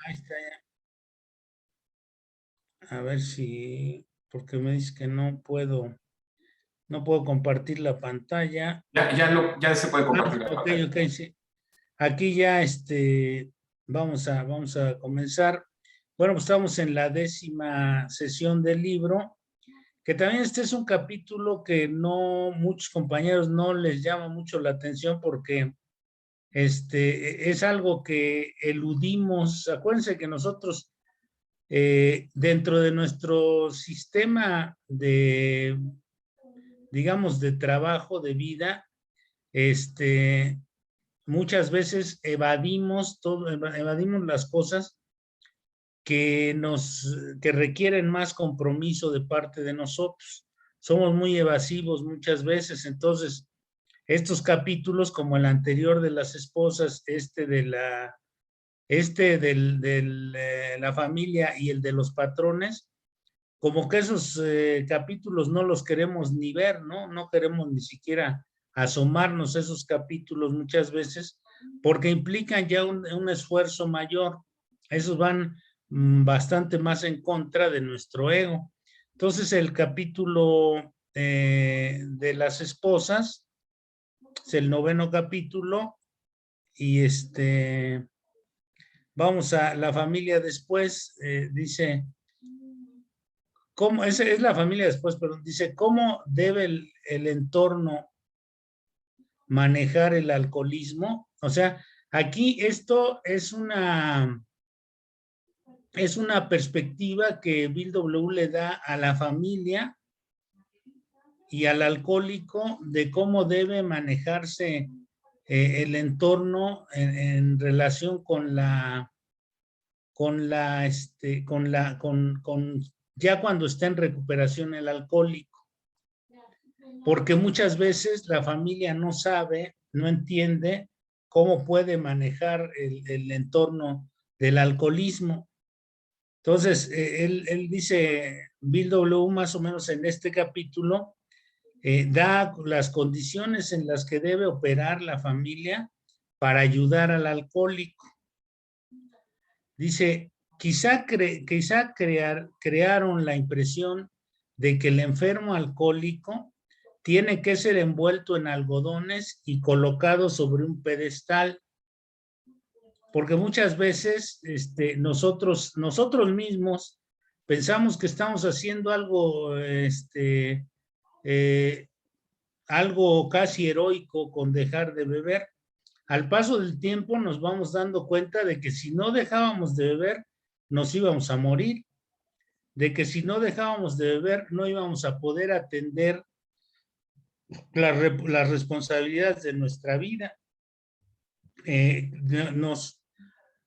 Ahí está ya. A ver si, porque me dice que no puedo compartir la pantalla. Ya se puede compartir la Ok, pantalla. ok, sí. Aquí ya, vamos a comenzar. Bueno, pues estamos en la 10ª sesión del libro, que también este es un capítulo que no, muchos compañeros no les llama mucho la atención porque es algo que eludimos. Acuérdense que nosotros, dentro de nuestro sistema de, digamos, de trabajo, de vida, muchas veces evadimos todo, evadimos las cosas que requieren más compromiso de parte de nosotros. Somos muy evasivos muchas veces, entonces estos capítulos, como el anterior de las esposas, la familia y el de los patrones, como que esos capítulos no los queremos ni ver, ¿no? No queremos ni siquiera asomarnos a esos capítulos muchas veces, porque implican ya un esfuerzo mayor. Esos van bastante más en contra de nuestro ego. Entonces, el capítulo de las esposas es el 9º capítulo y vamos a la familia después, dice, ¿cómo? Es la familia después, pero dice, ¿cómo debe el entorno manejar el alcoholismo? O sea, aquí esto es una perspectiva que Bill W. le da a la familia y al alcohólico de cómo debe manejarse el entorno en relación ya cuando está en recuperación el alcohólico. Porque muchas veces la familia no sabe, no entiende cómo puede manejar el entorno del alcoholismo. Entonces, él dice, Bill W. más o menos en este capítulo, da las condiciones en las que debe operar la familia para ayudar al alcohólico. Dice, crearon la impresión de que el enfermo alcohólico tiene que ser envuelto en algodones y colocado sobre un pedestal, porque muchas veces nosotros mismos pensamos que estamos haciendo algo casi heroico con dejar de beber. Al paso del tiempo nos vamos dando cuenta de que si no dejábamos de beber, nos íbamos a morir, de que si no dejábamos de beber, no íbamos a poder atender las responsabilidades de nuestra vida. Eh, nos,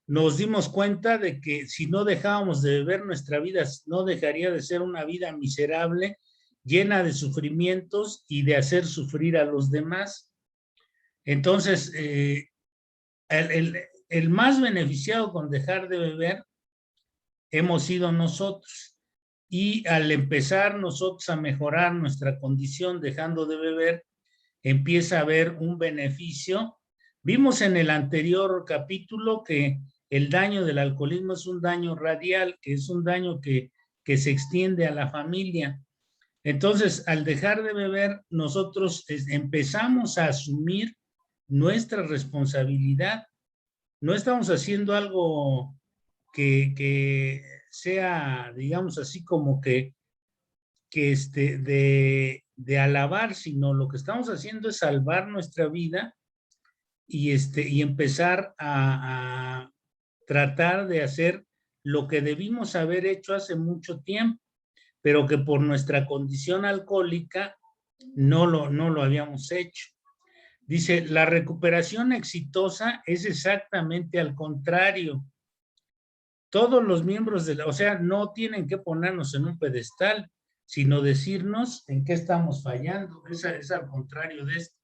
nos dimos cuenta de que si no dejábamos de beber, nuestra vida no dejaría de ser una vida miserable, llena de sufrimientos y de hacer sufrir a los demás. Entonces, el más beneficiado con dejar de beber hemos sido nosotros. Y al empezar nosotros a mejorar nuestra condición dejando de beber, empieza a haber un beneficio. Vimos en el anterior capítulo que el daño del alcoholismo es un daño radial, que es un daño que se extiende a la familia. Entonces, al dejar de beber, nosotros empezamos a asumir nuestra responsabilidad. No estamos haciendo algo que sea, digamos así, como de alabar, sino lo que estamos haciendo es salvar nuestra vida y empezar a tratar de hacer lo que debimos haber hecho hace mucho tiempo, pero que por nuestra condición alcohólica no lo habíamos hecho. Dice, la recuperación exitosa es exactamente al contrario. Todos los miembros o sea, no tienen que ponernos en un pedestal, sino decirnos en qué estamos fallando. Es al contrario de esto.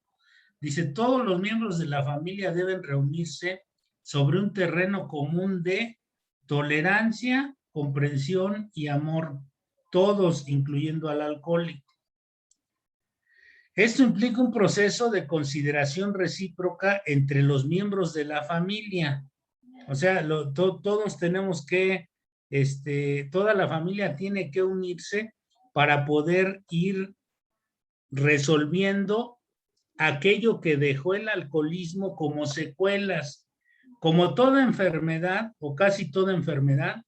Dice, todos los miembros de la familia deben reunirse sobre un terreno común de tolerancia, comprensión y amor, todos, incluyendo al alcohólico. Esto implica un proceso de consideración recíproca entre los miembros de la familia. O sea, todos tenemos que, toda la familia tiene que unirse para poder ir resolviendo aquello que dejó el alcoholismo como secuelas. Como toda enfermedad o casi toda enfermedad,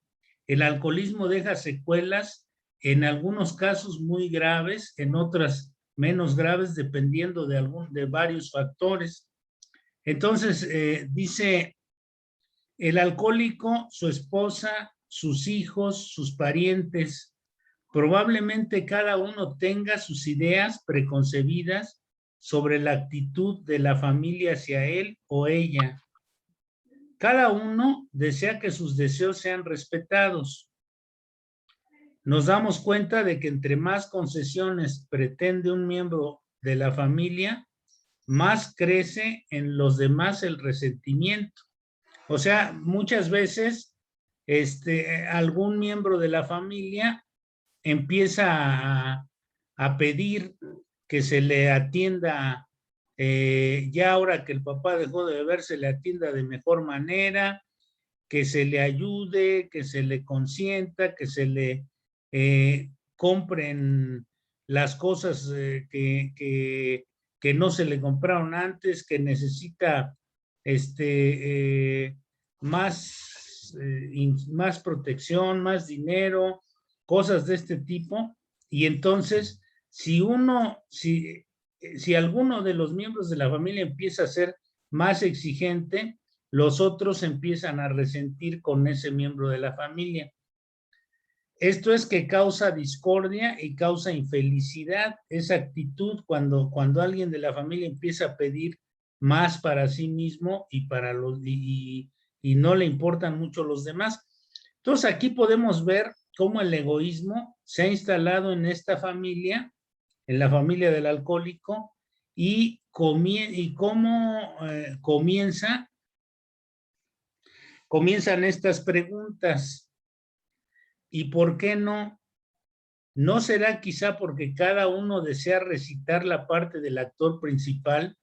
el alcoholismo deja secuelas, en algunos casos muy graves, en otras menos graves, dependiendo de varios factores. Entonces, dice, el alcohólico, su esposa, sus hijos, sus parientes, probablemente cada uno tenga sus ideas preconcebidas sobre la actitud de la familia hacia él o ella. Cada uno desea que sus deseos sean respetados. Nos damos cuenta de que entre más concesiones pretende un miembro de la familia, más crece en los demás el resentimiento. O sea, muchas veces algún miembro de la familia empieza a pedir que se le atienda, ya ahora que el papá dejó de beber, se le atienda de mejor manera, que se le ayude, que se le consienta, que se le compren las cosas que no se le compraron antes, que necesita más, más protección, más dinero, cosas de este tipo. Y entonces, si alguno de los miembros de la familia empieza a ser más exigente, los otros empiezan a resentir con ese miembro de la familia. Esto es que causa discordia y causa infelicidad. Esa actitud cuando alguien de la familia empieza a pedir más para sí mismo y no le importan mucho los demás. Entonces aquí podemos ver cómo el egoísmo se ha instalado en esta familia, en la familia del alcohólico, y cómo comienzan estas preguntas. ¿Y por qué no? ¿No será quizá porque cada uno desea recitar la parte del actor principal?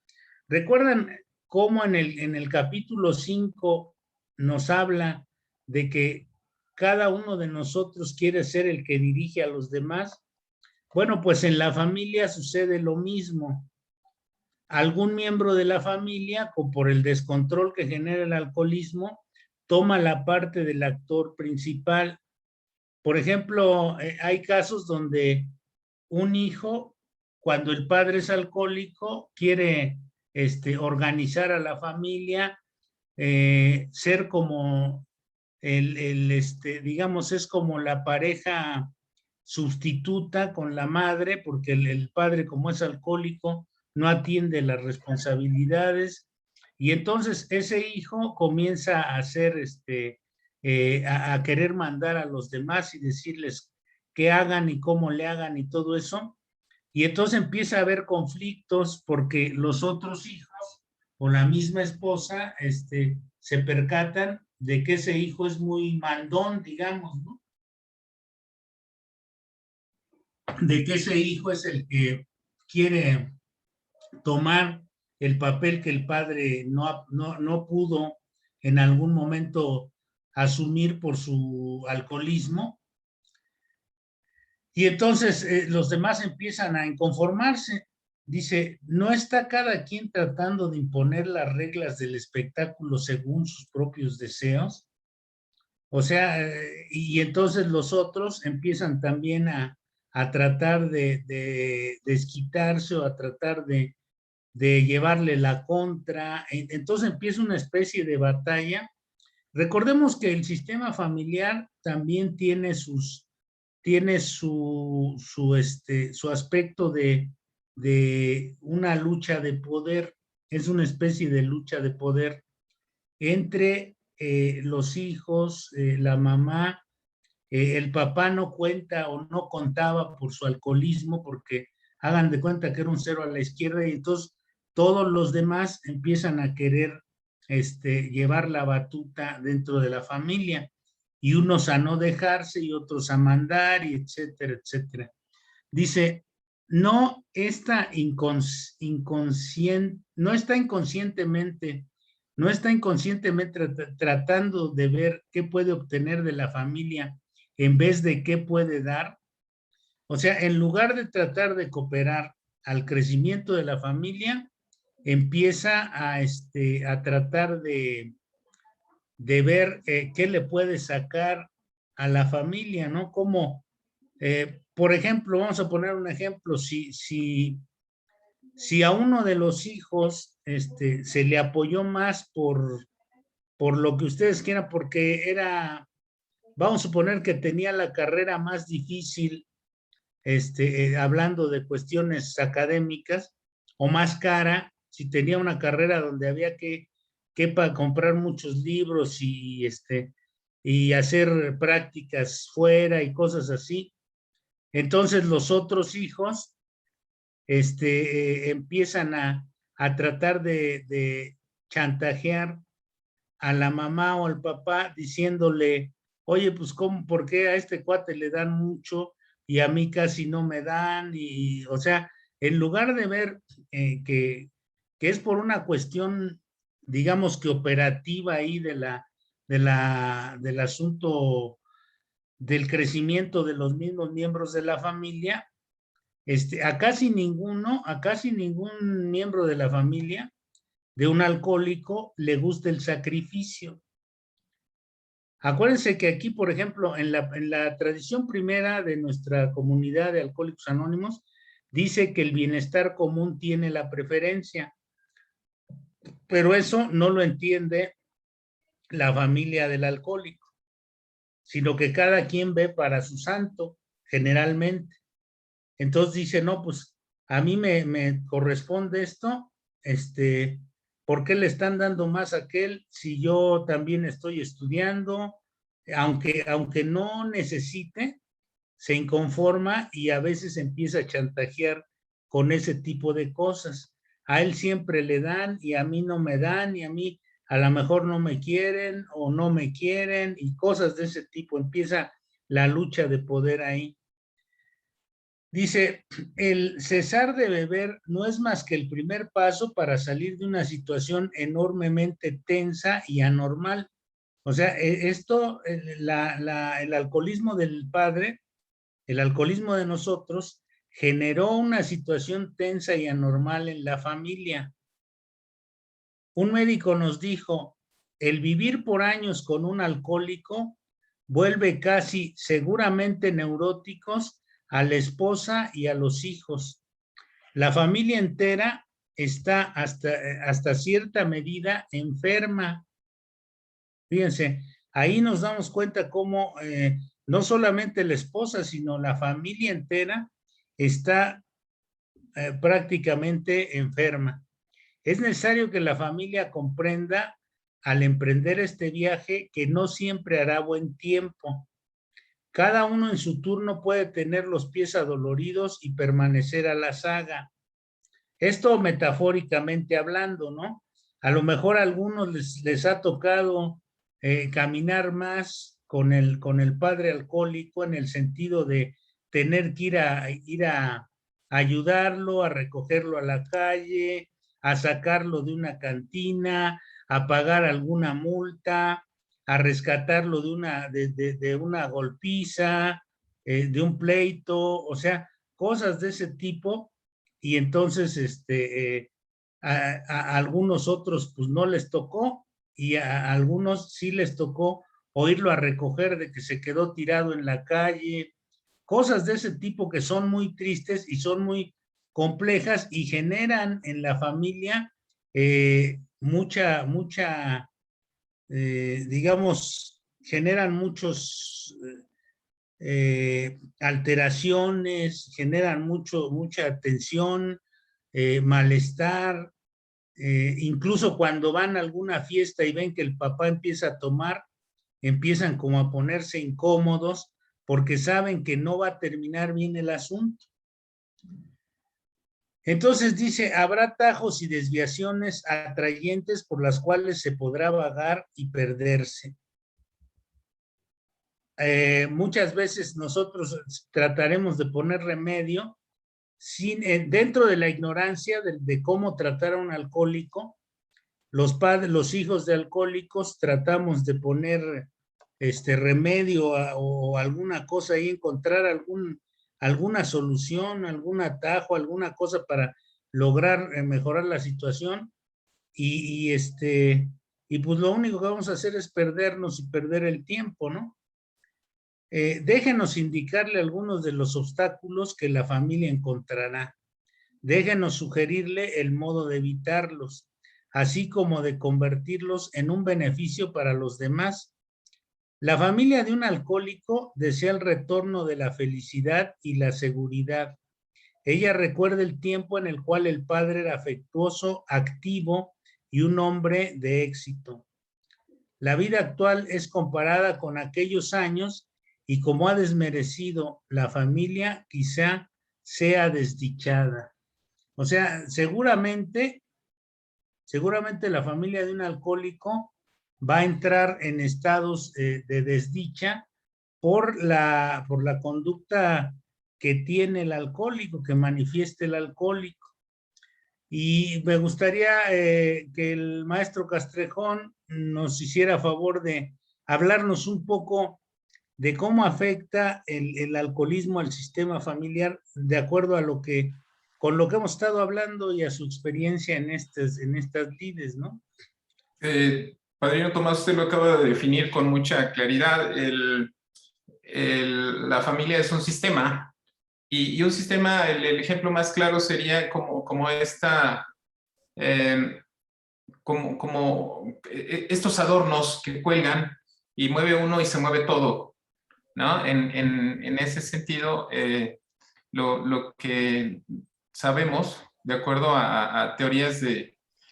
¿Recuerdan cómo en el capítulo 5 nos habla de que cada uno de nosotros quiere ser el que dirige a los demás? Bueno, pues en la familia sucede lo mismo. Algún miembro de la familia, o por el descontrol que genera el alcoholismo, toma la parte del actor principal. Por ejemplo, hay casos donde un hijo, cuando el padre es alcohólico, quiere organizar a la familia, ser como digamos, es como la pareja sustituta con la madre, porque el padre, como es alcohólico, no atiende las responsabilidades, y entonces ese hijo comienza a hacer a querer mandar a los demás y decirles qué hagan y cómo le hagan y todo eso. Y entonces empieza a haber conflictos porque los otros hijos o la misma esposa se percatan de que ese hijo es muy mandón, digamos, ¿no? De que ese hijo es el que quiere tomar el papel que el padre no pudo en algún momento asumir por su alcoholismo. Y entonces los demás empiezan a inconformarse. Dice, ¿no está cada quien tratando de imponer las reglas del espectáculo según sus propios deseos? O sea, y entonces los otros empiezan también a tratar de desquitarse o a tratar de llevarle la contra. Entonces empieza una especie de batalla. Recordemos que el sistema familiar también tiene su aspecto de una lucha de poder. Es una especie de lucha de poder entre los hijos, la mamá. El papá no cuenta o no contaba por su alcoholismo, porque hagan de cuenta que era un cero a la izquierda, y entonces todos los demás empiezan a querer llevar la batuta dentro de la familia, y unos a no dejarse y otros a mandar, y etcétera, etcétera. Dice, no está inconscientemente no está inconscientemente tratando de ver qué puede obtener de la familia en vez de qué puede dar. O sea, en lugar de tratar de cooperar al crecimiento de la familia, empieza a tratar de ver qué le puede sacar a la familia, ¿no? Como, por ejemplo, vamos a poner un ejemplo, si a uno de los hijos se le apoyó más por lo que ustedes quieran, porque era, vamos a suponer que tenía la carrera más difícil, hablando de cuestiones académicas, o más cara, si tenía una carrera donde había que comprar muchos libros y hacer prácticas fuera y cosas así. Entonces los otros hijos empiezan a tratar de chantajear a la mamá o al papá diciéndole, oye, pues ¿cómo, por qué a este cuate le dan mucho y a mí casi no me dan? Y, o sea, en lugar de ver que es por una cuestión, digamos que operativa ahí del asunto del crecimiento de los mismos miembros de la familia, a casi ningún miembro de la familia de un alcohólico le gusta el sacrificio. Acuérdense que aquí, por ejemplo, en la tradición primera de nuestra comunidad de Alcohólicos Anónimos, dice que el bienestar común tiene la preferencia, pero eso no lo entiende la familia del alcohólico, sino que cada quien ve para su santo, generalmente. Entonces dice, no, pues a mí me corresponde esto, ¿por qué le están dando más a aquel si yo también estoy estudiando? Aunque no necesite, se inconforma y a veces empieza a chantajear con ese tipo de cosas. A él siempre le dan y a mí no me dan y a mí a lo mejor no me quieren o no me quieren y cosas de ese tipo. Empieza la lucha de poder ahí. Dice, el cesar de beber no es más que el primer paso para salir de una situación enormemente tensa y anormal. O sea, el alcoholismo del padre, el alcoholismo de nosotros, generó una situación tensa y anormal en la familia. Un médico nos dijo, el vivir por años con un alcohólico vuelve casi seguramente neuróticos a la esposa y a los hijos. La familia entera está hasta cierta medida enferma. Fíjense, ahí nos damos cuenta cómo no solamente la esposa, sino la familia entera está prácticamente enferma. Es necesario que la familia comprenda al emprender este viaje que no siempre hará buen tiempo. Cada uno en su turno puede tener los pies adoloridos y permanecer a la saga. Esto metafóricamente hablando, ¿no? A lo mejor a algunos les ha tocado caminar más con el padre alcohólico en el sentido de tener que ir a ayudarlo, a recogerlo a la calle, a sacarlo de una cantina, a pagar alguna multa, a rescatarlo de una golpiza, de un pleito, o sea, cosas de ese tipo. Y entonces a algunos otros pues no les tocó y a algunos sí les tocó oírlo a recoger de que se quedó tirado en la calle, cosas de ese tipo que son muy tristes y son muy complejas y generan en la familia digamos, generan muchos alteraciones, generan mucha tensión, malestar, incluso cuando van a alguna fiesta y ven que el papá empieza a tomar, empiezan como a ponerse incómodos porque saben que no va a terminar bien el asunto. Entonces dice, habrá atajos y desviaciones atrayentes por las cuales se podrá vagar y perderse. Muchas veces nosotros trataremos de poner remedio dentro de la ignorancia de cómo tratar a un alcohólico, los hijos de alcohólicos tratamos de poner remedio o alguna cosa ahí, encontrar alguna solución, algún atajo, alguna cosa para lograr mejorar la situación y pues lo único que vamos a hacer es perdernos y perder el tiempo, ¿no? Déjenos indicarle algunos de los obstáculos que la familia encontrará. Déjenos sugerirle el modo de evitarlos, así como de convertirlos en un beneficio para los demás. La familia de un alcohólico desea el retorno de la felicidad y la seguridad. Ella recuerda el tiempo en el cual el padre era afectuoso, activo y un hombre de éxito. La vida actual es comparada con aquellos años y como ha desmerecido la familia, quizá sea desdichada. O sea, seguramente la familia de un alcohólico va a entrar en estados de desdicha por la conducta que tiene el alcohólico, que manifieste el alcohólico. Y me gustaría que el maestro Castrejón nos hiciera favor de hablarnos un poco de cómo afecta el alcoholismo al sistema familiar de acuerdo a con lo que hemos estado hablando y a su experiencia en estas lides, ¿no? Padrino Tomás, usted lo acaba de definir con mucha claridad. La familia es un sistema y un sistema, el ejemplo más claro sería como estos adornos que cuelgan y mueve uno y se mueve todo, ¿no? En ese sentido, lo que sabemos, de acuerdo a teorías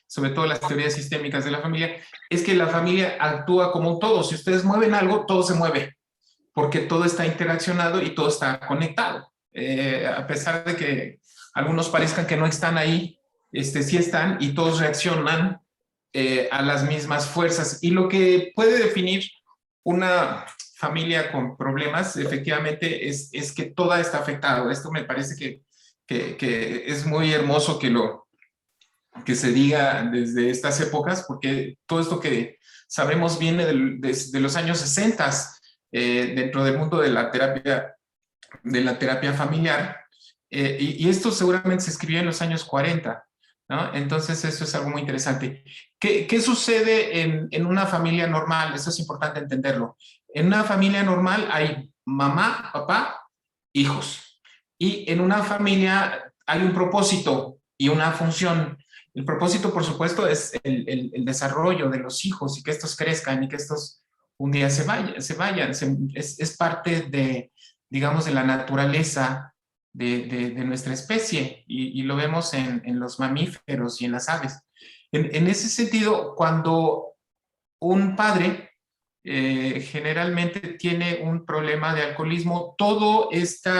sobre todo las teorías sistémicas de la familia, es que la familia actúa como un todo. Si ustedes mueven algo, todo se mueve, porque todo está interaccionado y todo está conectado. A pesar de que algunos parezcan que no están ahí, sí están y todos reaccionan a las mismas fuerzas. Y lo que puede definir una familia con problemas, efectivamente, es que toda está afectada. Esto me parece que es muy hermoso que se diga desde estas épocas, porque todo esto que sabemos viene de los años 60 dentro del mundo de la terapia familiar, y esto seguramente se escribió en los años 40, ¿no? Entonces eso es algo muy interesante. ¿Qué sucede en una familia normal? Eso es importante entenderlo. En una familia normal hay mamá, papá, hijos. Y en una familia hay un propósito y una función. El propósito, por supuesto, es el desarrollo de los hijos y que estos crezcan y que estos un día se vayan. Es parte de, digamos, de la naturaleza de nuestra especie y lo vemos en los mamíferos y en las aves. En ese sentido, cuando un padre generalmente tiene un problema de alcoholismo, todo este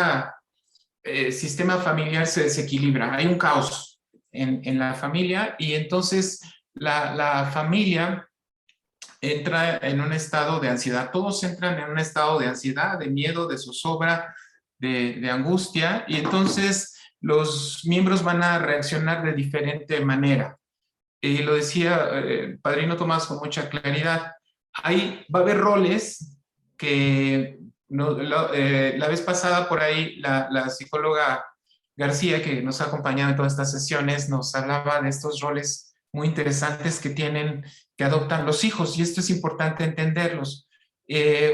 sistema familiar se desequilibra, hay un caos en la familia y entonces la familia entra en un estado de ansiedad, todos entran en un estado de ansiedad, de miedo, de zozobra, de angustia, y entonces los miembros van a reaccionar de diferente manera. Y lo decía Padrino Tomás con mucha claridad, va a haber roles que la vez pasada por ahí la psicóloga García, que nos ha acompañado en todas estas sesiones, nos hablaba de estos roles muy interesantes que adoptan los hijos, y esto es importante entenderlos.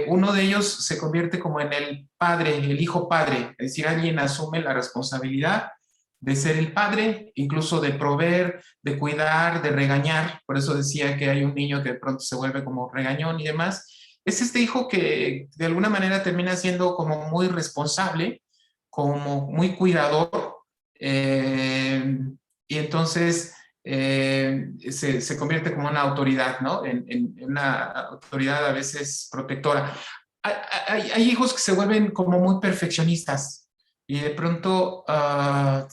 Uno de ellos se convierte como en el padre, el hijo padre, es decir, alguien asume la responsabilidad de ser el padre, incluso de proveer, de cuidar, de regañar. Por eso decía que hay un niño que de pronto se vuelve como regañón y demás. Es este hijo que de alguna manera termina siendo como muy responsable, como muy cuidador, y entonces se convierte como una autoridad, ¿no? En una autoridad a veces protectora. Hay hijos que se vuelven como muy perfeccionistas y de pronto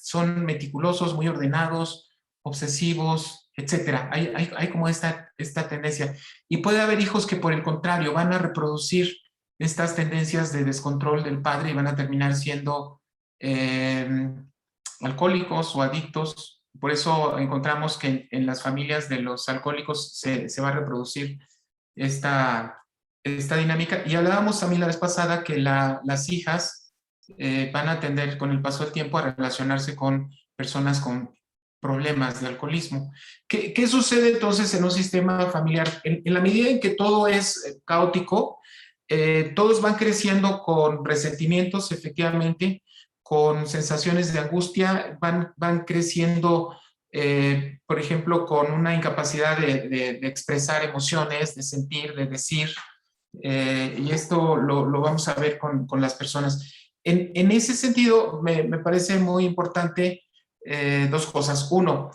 son meticulosos, muy ordenados, obsesivos, etcétera. Hay como esta tendencia. Y puede haber hijos que por el contrario van a reproducir estas tendencias de descontrol del padre y van a terminar siendo alcohólicos o adictos Por eso encontramos que en las familias de los alcohólicos se va a reproducir esta dinámica. Y hablábamos también la vez pasada que las hijas van a tender con el paso del tiempo a relacionarse con personas con problemas de alcoholismo. ¿Qué sucede entonces en un sistema familiar? En la medida en que todo es caótico, todos van creciendo con resentimientos, efectivamente, con sensaciones de angustia, van creciendo, por ejemplo, con una incapacidad de expresar emociones, de sentir, de decir, y esto lo vamos a ver con las personas. En ese sentido, me parece muy importante dos cosas. Uno,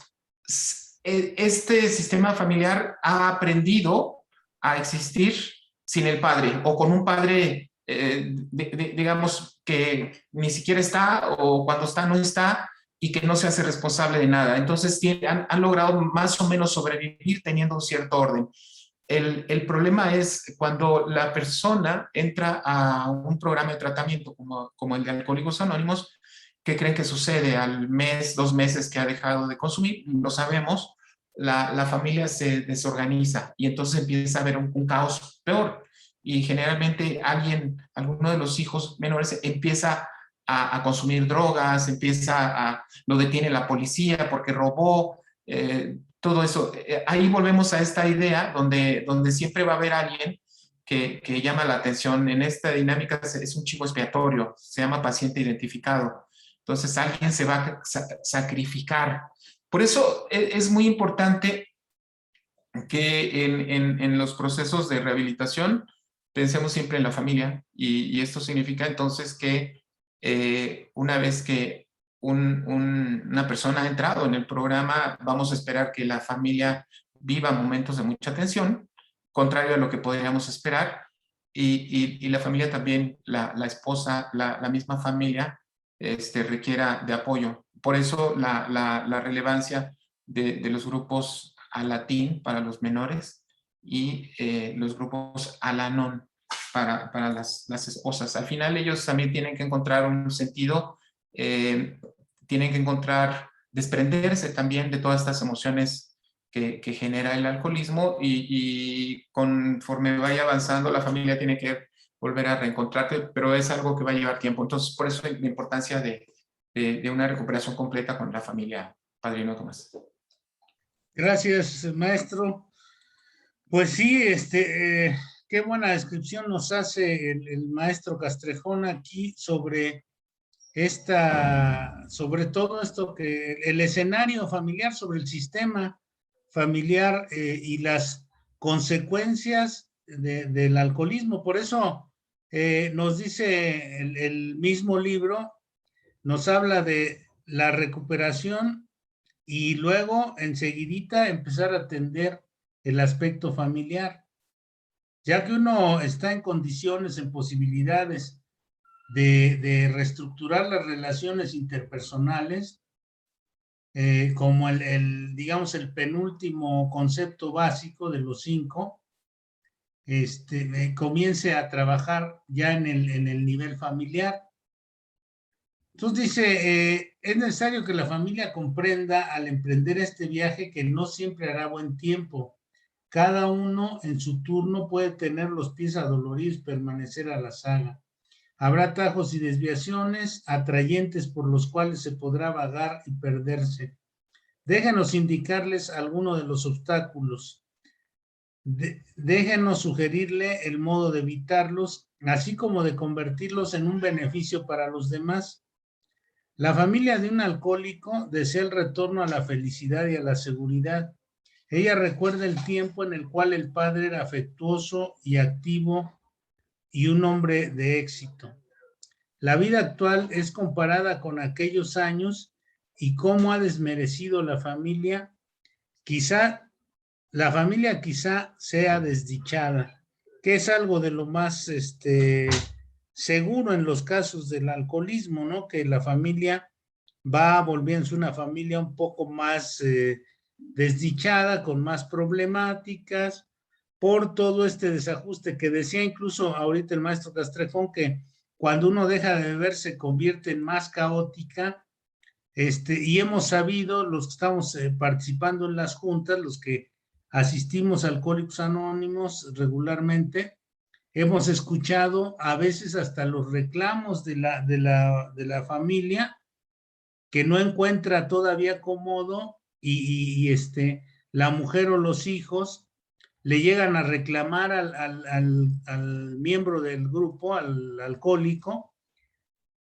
este sistema familiar ha aprendido a existir sin el padre o con un padre, digamos, que ni siquiera está o cuando está no está y que no se hace responsable de nada. Entonces han logrado más o menos sobrevivir teniendo un cierto orden. El problema es cuando la persona entra a un programa de tratamiento como el de Alcohólicos Anónimos. ¿Qué creen que sucede al mes, 2 meses que ha dejado de consumir? Lo sabemos, la familia se desorganiza y entonces empieza a haber un caos peor. Y generalmente alguno de los hijos menores empieza a consumir drogas, lo detiene la policía porque robó, todo eso. Ahí volvemos a esta idea donde siempre va a haber alguien que llama la atención. En esta dinámica es un chivo expiatorio, se llama paciente identificado. Entonces alguien se va a sacrificar. Por eso es muy importante que en los procesos de rehabilitación pensemos siempre en la familia y esto significa entonces que una vez que una persona ha entrado en el programa, vamos a esperar que la familia viva momentos de mucha tensión, contrario a lo que podríamos esperar, y la familia también, la esposa, la misma familia, requiera de apoyo. Por eso la relevancia de los grupos Alatín para los menores y los grupos Alanon para las esposas. Al final ellos también tienen que encontrar un sentido, tienen que desprenderse también de todas estas emociones que genera el alcoholismo y conforme vaya avanzando la familia tiene que volver a reencontrarte, pero es algo que va a llevar tiempo. Entonces, por eso la importancia de una recuperación completa con la familia, Padrino Tomás. Gracias, maestro. Pues sí, qué buena descripción nos hace el maestro Castrejón aquí sobre sobre todo esto que el escenario familiar, sobre el sistema familiar y las consecuencias del alcoholismo. Por eso nos dice el mismo libro, nos habla de la recuperación y luego enseguidita empezar a atender el aspecto familiar, ya que uno está en condiciones, en posibilidades de reestructurar las relaciones interpersonales, como digamos, el penúltimo concepto básico de los 5, comience a trabajar ya en el nivel familiar. Entonces dice, es necesario que la familia comprenda al emprender este viaje que no siempre hará buen tiempo. Cada uno en su turno puede tener los pies adoloridos, permanecer a la saga. Habrá atajos y desviaciones atrayentes por los cuales se podrá vagar y perderse. Déjenos indicarles algunos de los obstáculos. Déjenos sugerirle el modo de evitarlos, así como de convertirlos en un beneficio para los demás. La familia de un alcohólico desea el retorno a la felicidad y a la seguridad. Ella recuerda el tiempo en el cual el padre era afectuoso y activo y un hombre de éxito. La vida actual es comparada con aquellos años y cómo ha desmerecido la familia. La familia quizá sea desdichada, que es algo de lo más seguro en los casos del alcoholismo, ¿no? Que la familia va volviéndose una familia un poco más desdichada, con más problemáticas, por todo este desajuste que decía incluso ahorita el maestro Castrejón, que cuando uno deja de beber se convierte en más caótica, Y hemos sabido, los que estamos participando en las juntas, los que asistimos a Alcohólicos Anónimos regularmente, hemos escuchado a veces hasta los reclamos de la familia que no encuentra todavía cómodo y la mujer o los hijos le llegan a reclamar al miembro del grupo, al alcohólico,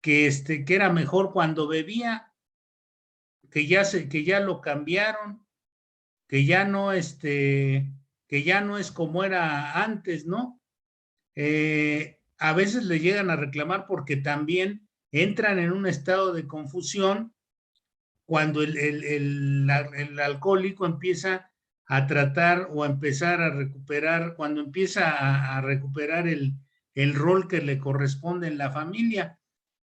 que era mejor cuando bebía, que ya lo cambiaron, que ya no, que ya no es como era antes, ¿no? A veces le llegan a reclamar porque también entran en un estado de confusión cuando el alcohólico empieza a tratar o a empezar a recuperar, cuando empieza a recuperar el rol que le corresponde en la familia.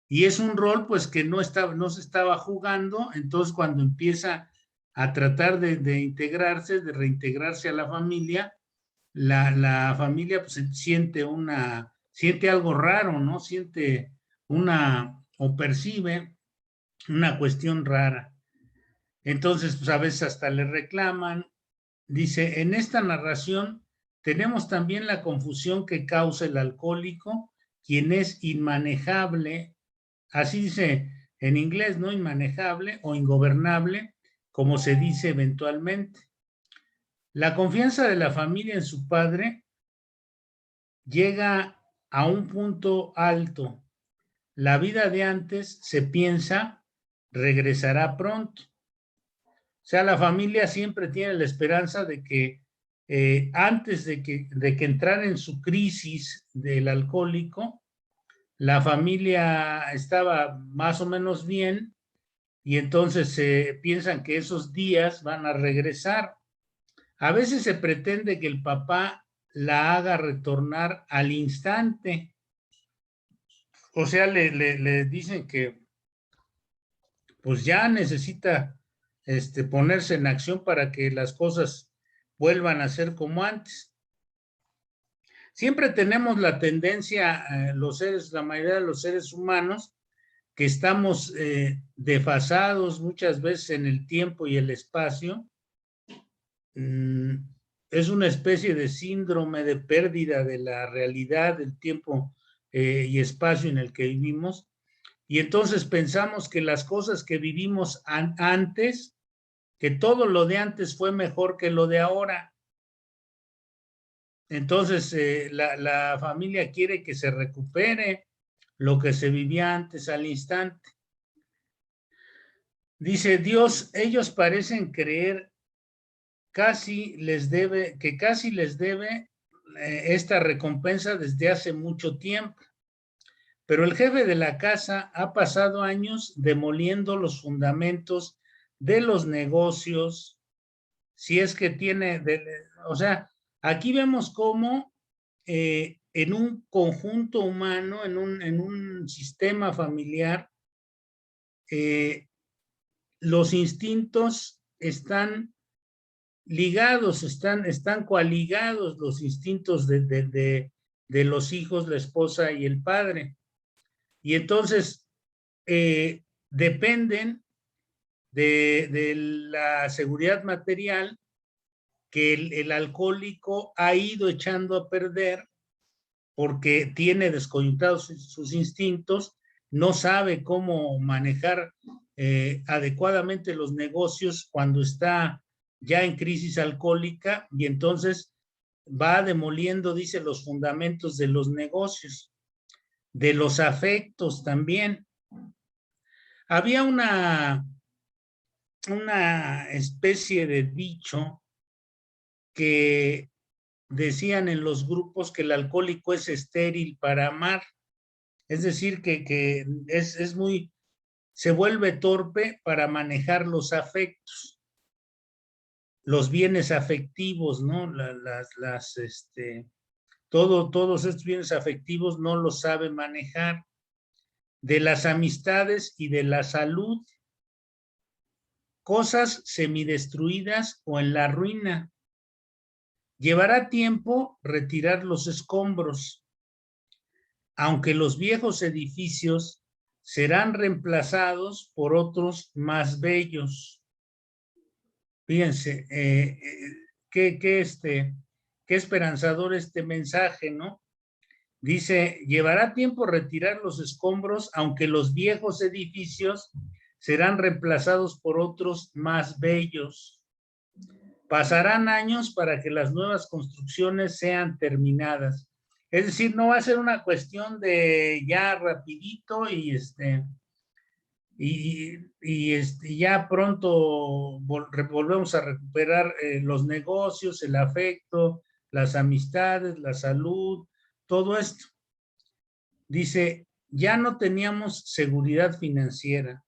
Y es un rol pues que no se estaba jugando, entonces cuando empieza a tratar de integrarse, de reintegrarse a la familia, la familia pues siente algo raro, ¿no? Siente o percibe una cuestión rara. Entonces, pues a veces hasta le reclaman. Dice, en esta narración tenemos también la confusión que causa el alcohólico, quien es inmanejable, así dice en inglés, ¿no? Inmanejable o ingobernable, como se dice eventualmente. La confianza de la familia en su padre llega a un punto alto. La vida de antes, se piensa, regresará pronto. O sea, la familia siempre tiene la esperanza de que antes de que entrara en su crisis del alcohólico, la familia estaba más o menos bien y entonces piensan que esos días van a regresar. A veces se pretende que el papá la haga retornar al instante. O sea, le dicen que pues ya necesita ponerse en acción para que las cosas vuelvan a ser como antes. Siempre tenemos la tendencia, la mayoría de los seres humanos, que estamos desfasados muchas veces en el tiempo y el espacio. Es una especie de síndrome de pérdida de la realidad, del tiempo y espacio en el que vivimos. Y entonces pensamos que las cosas que vivimos antes, que todo lo de antes fue mejor que lo de ahora. Entonces la familia quiere que se recupere lo que se vivía antes al instante. Dice Dios, ellos parecen creer que casi les debe esta recompensa desde hace mucho tiempo. Pero el jefe de la casa ha pasado años demoliendo los fundamentos de los negocios, si es que tiene, o sea, aquí vemos cómo en un conjunto humano, en un sistema familiar, los instintos están ligados, están coaligados los instintos de los hijos, la esposa y el padre. Y entonces dependen de la seguridad material que el alcohólico ha ido echando a perder porque tiene descoyuntados sus instintos, no sabe cómo manejar adecuadamente los negocios cuando está ya en crisis alcohólica y entonces va demoliendo, dice, los fundamentos de los negocios, de los afectos también. Había una especie de dicho que decían en los grupos que el alcohólico es estéril para amar, es decir, que se vuelve torpe para manejar los afectos, los bienes afectivos, ¿no? Todos estos bienes afectivos no los sabe manejar, de las amistades y de la salud, cosas semidestruidas o en la ruina. Llevará tiempo retirar los escombros, aunque los viejos edificios serán reemplazados por otros más bellos. Fíjense, qué esperanzador este mensaje, ¿no? Dice, llevará tiempo retirar los escombros, aunque los viejos edificios serán reemplazados por otros más bellos. Pasarán años para que las nuevas construcciones sean terminadas. Es decir, no va a ser una cuestión de ya rapidito y ya pronto volvemos a recuperar los negocios, el afecto, las amistades, la salud, todo esto. Dice, ya no teníamos seguridad financiera.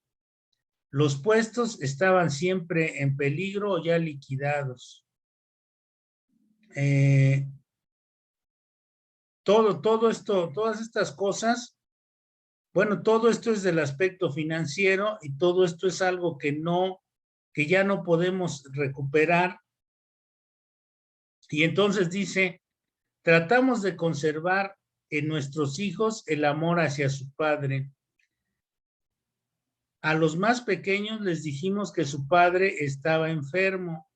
Los puestos estaban siempre en peligro o ya liquidados. Todo esto, todas estas cosas, bueno, todo esto es del aspecto financiero y todo esto es algo que ya no podemos recuperar. Y entonces dice, tratamos de conservar en nuestros hijos el amor hacia su padre. A los más pequeños les dijimos que su padre estaba enfermo,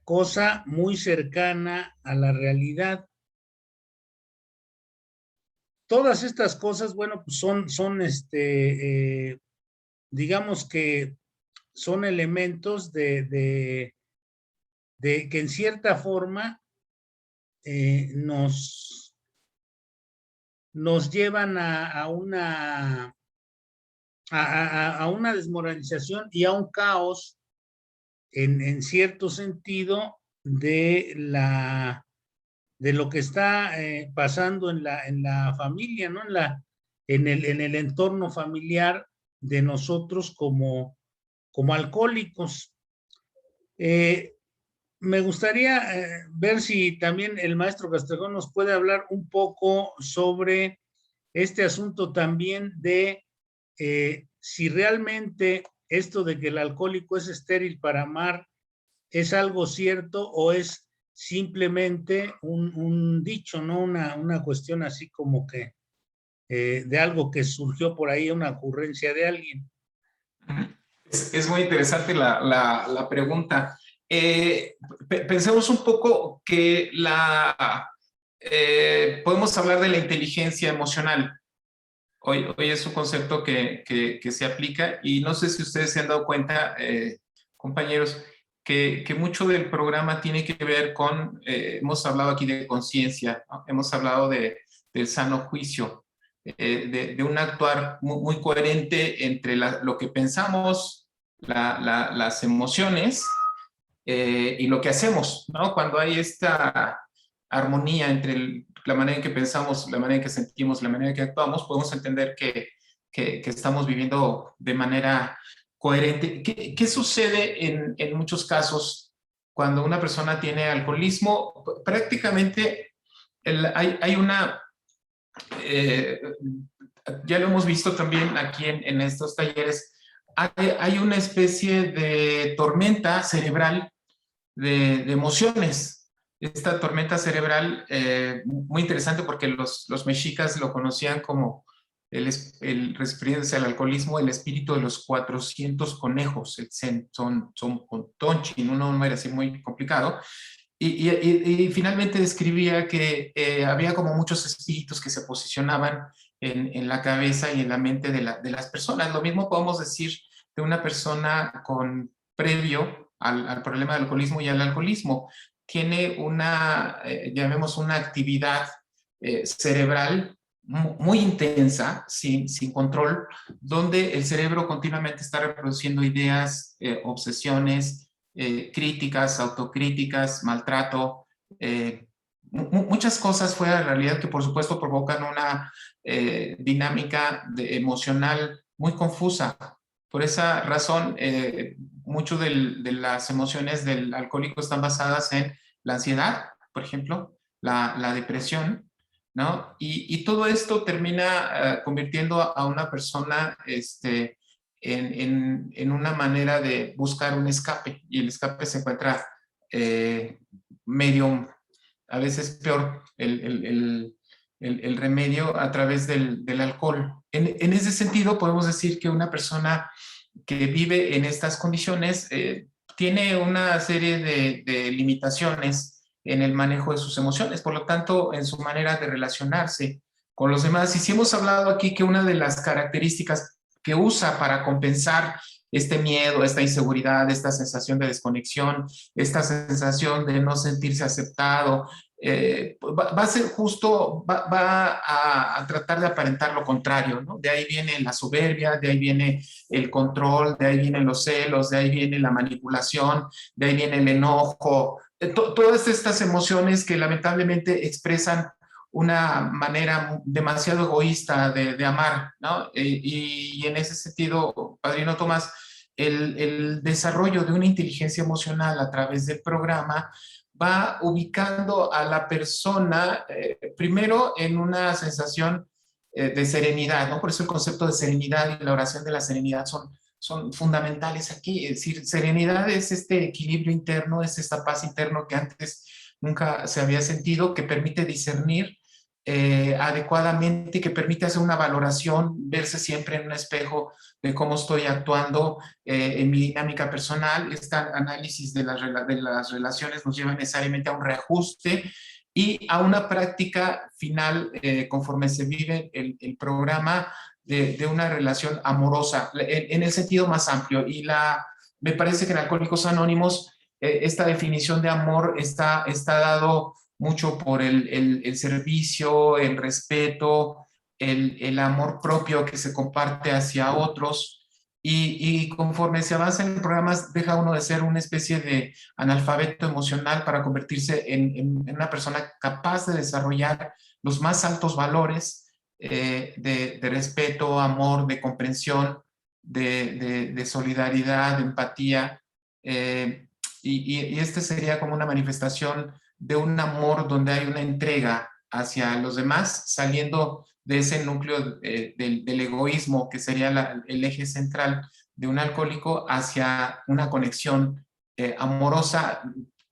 cosa muy cercana a la realidad. Todas estas cosas, bueno, pues son digamos que son elementos de que en cierta forma nos llevan a una desmoralización y a un caos en cierto sentido de lo que está pasando en la familia, ¿no? En el entorno familiar de nosotros como alcohólicos. Me gustaría ver si también el maestro Castrejón nos puede hablar un poco sobre este asunto también de si realmente esto de que el alcohólico es estéril para amar es algo cierto o es simplemente un dicho, ¿no? Una cuestión así como que de algo que surgió por ahí, una ocurrencia de alguien. Es muy interesante la pregunta. Pensemos un poco que podemos hablar de la inteligencia emocional. Hoy es un concepto que se aplica y no sé si ustedes se han dado cuenta, compañeros, que mucho del programa tiene que ver con, hemos hablado aquí de conciencia, ¿no? Hemos hablado del sano juicio, de un actuar muy coherente entre lo que pensamos, las emociones y lo que hacemos, ¿no? Cuando hay esta armonía entre la manera en que pensamos, la manera en que sentimos, la manera en que actuamos, podemos entender que estamos viviendo de manera coherente. ¿Qué sucede en muchos casos cuando una persona tiene alcoholismo? Prácticamente hay una... ya lo hemos visto también aquí en estos talleres, hay una especie de tormenta cerebral de emociones. Esta tormenta cerebral, muy interesante porque los mexicas lo conocían como refiriéndose al alcoholismo, el espíritu de los 400 conejos, son Tonchi, un nombre así muy complicado. Y finalmente describía que había como muchos espíritus que se posicionaban en la cabeza y en la mente de las personas. Lo mismo podemos decir de una persona previo al problema del alcoholismo y al alcoholismo. Tiene llamemos una actividad cerebral muy intensa, sin control, donde el cerebro continuamente está reproduciendo ideas, obsesiones, críticas, autocríticas, maltrato, muchas cosas fuera de la realidad que por supuesto provocan una dinámica emocional muy confusa. Por esa razón, mucho de las emociones del alcohólico están basadas en la ansiedad, por ejemplo, la depresión, ¿no? Y todo esto termina convirtiendo a una persona en una manera de buscar un escape, y el escape se encuentra medio, a veces peor, el remedio a través del alcohol. En ese sentido, podemos decir que una persona que vive en estas condiciones tiene una serie de limitaciones en el manejo de sus emociones, por lo tanto, en su manera de relacionarse con los demás. Y si hemos hablado aquí que una de las características que usa para compensar este miedo, esta inseguridad, esta sensación de desconexión, esta sensación de no sentirse aceptado, va a ser justo, va a tratar de aparentar lo contrario, ¿no? De ahí viene la soberbia, de ahí viene el control, de ahí vienen los celos, de ahí viene la manipulación, de ahí viene el enojo, todas estas emociones que lamentablemente expresan una manera demasiado egoísta de amar, ¿no? Y en ese sentido, Padrino Tomás, el desarrollo de una inteligencia emocional a través del programa va ubicando a la persona primero en una sensación de serenidad, ¿no? Por eso el concepto de serenidad y la oración de la serenidad son fundamentales aquí. Es decir, serenidad es este equilibrio interno, es esta paz interno que antes nunca se había sentido, que permite discernir adecuadamente, que permite hacer una valoración, verse siempre en un espejo de cómo estoy actuando en mi dinámica personal. Este análisis de las relaciones nos lleva necesariamente a un reajuste y a una práctica final conforme se vive el programa de una relación amorosa en el sentido más amplio. Y me parece que en Alcohólicos Anónimos esta definición de amor está dado mucho por el servicio, el respeto, el amor propio que se comparte hacia otros. Y conforme se avanza en el programa, deja uno de ser una especie de analfabeto emocional para convertirse en una persona capaz de desarrollar los más altos valores de respeto, amor, de comprensión, de solidaridad, de empatía. Y este sería como una manifestación de un amor donde hay una entrega hacia los demás, saliendo de ese núcleo del egoísmo, que sería el eje central de un alcohólico, hacia una conexión amorosa,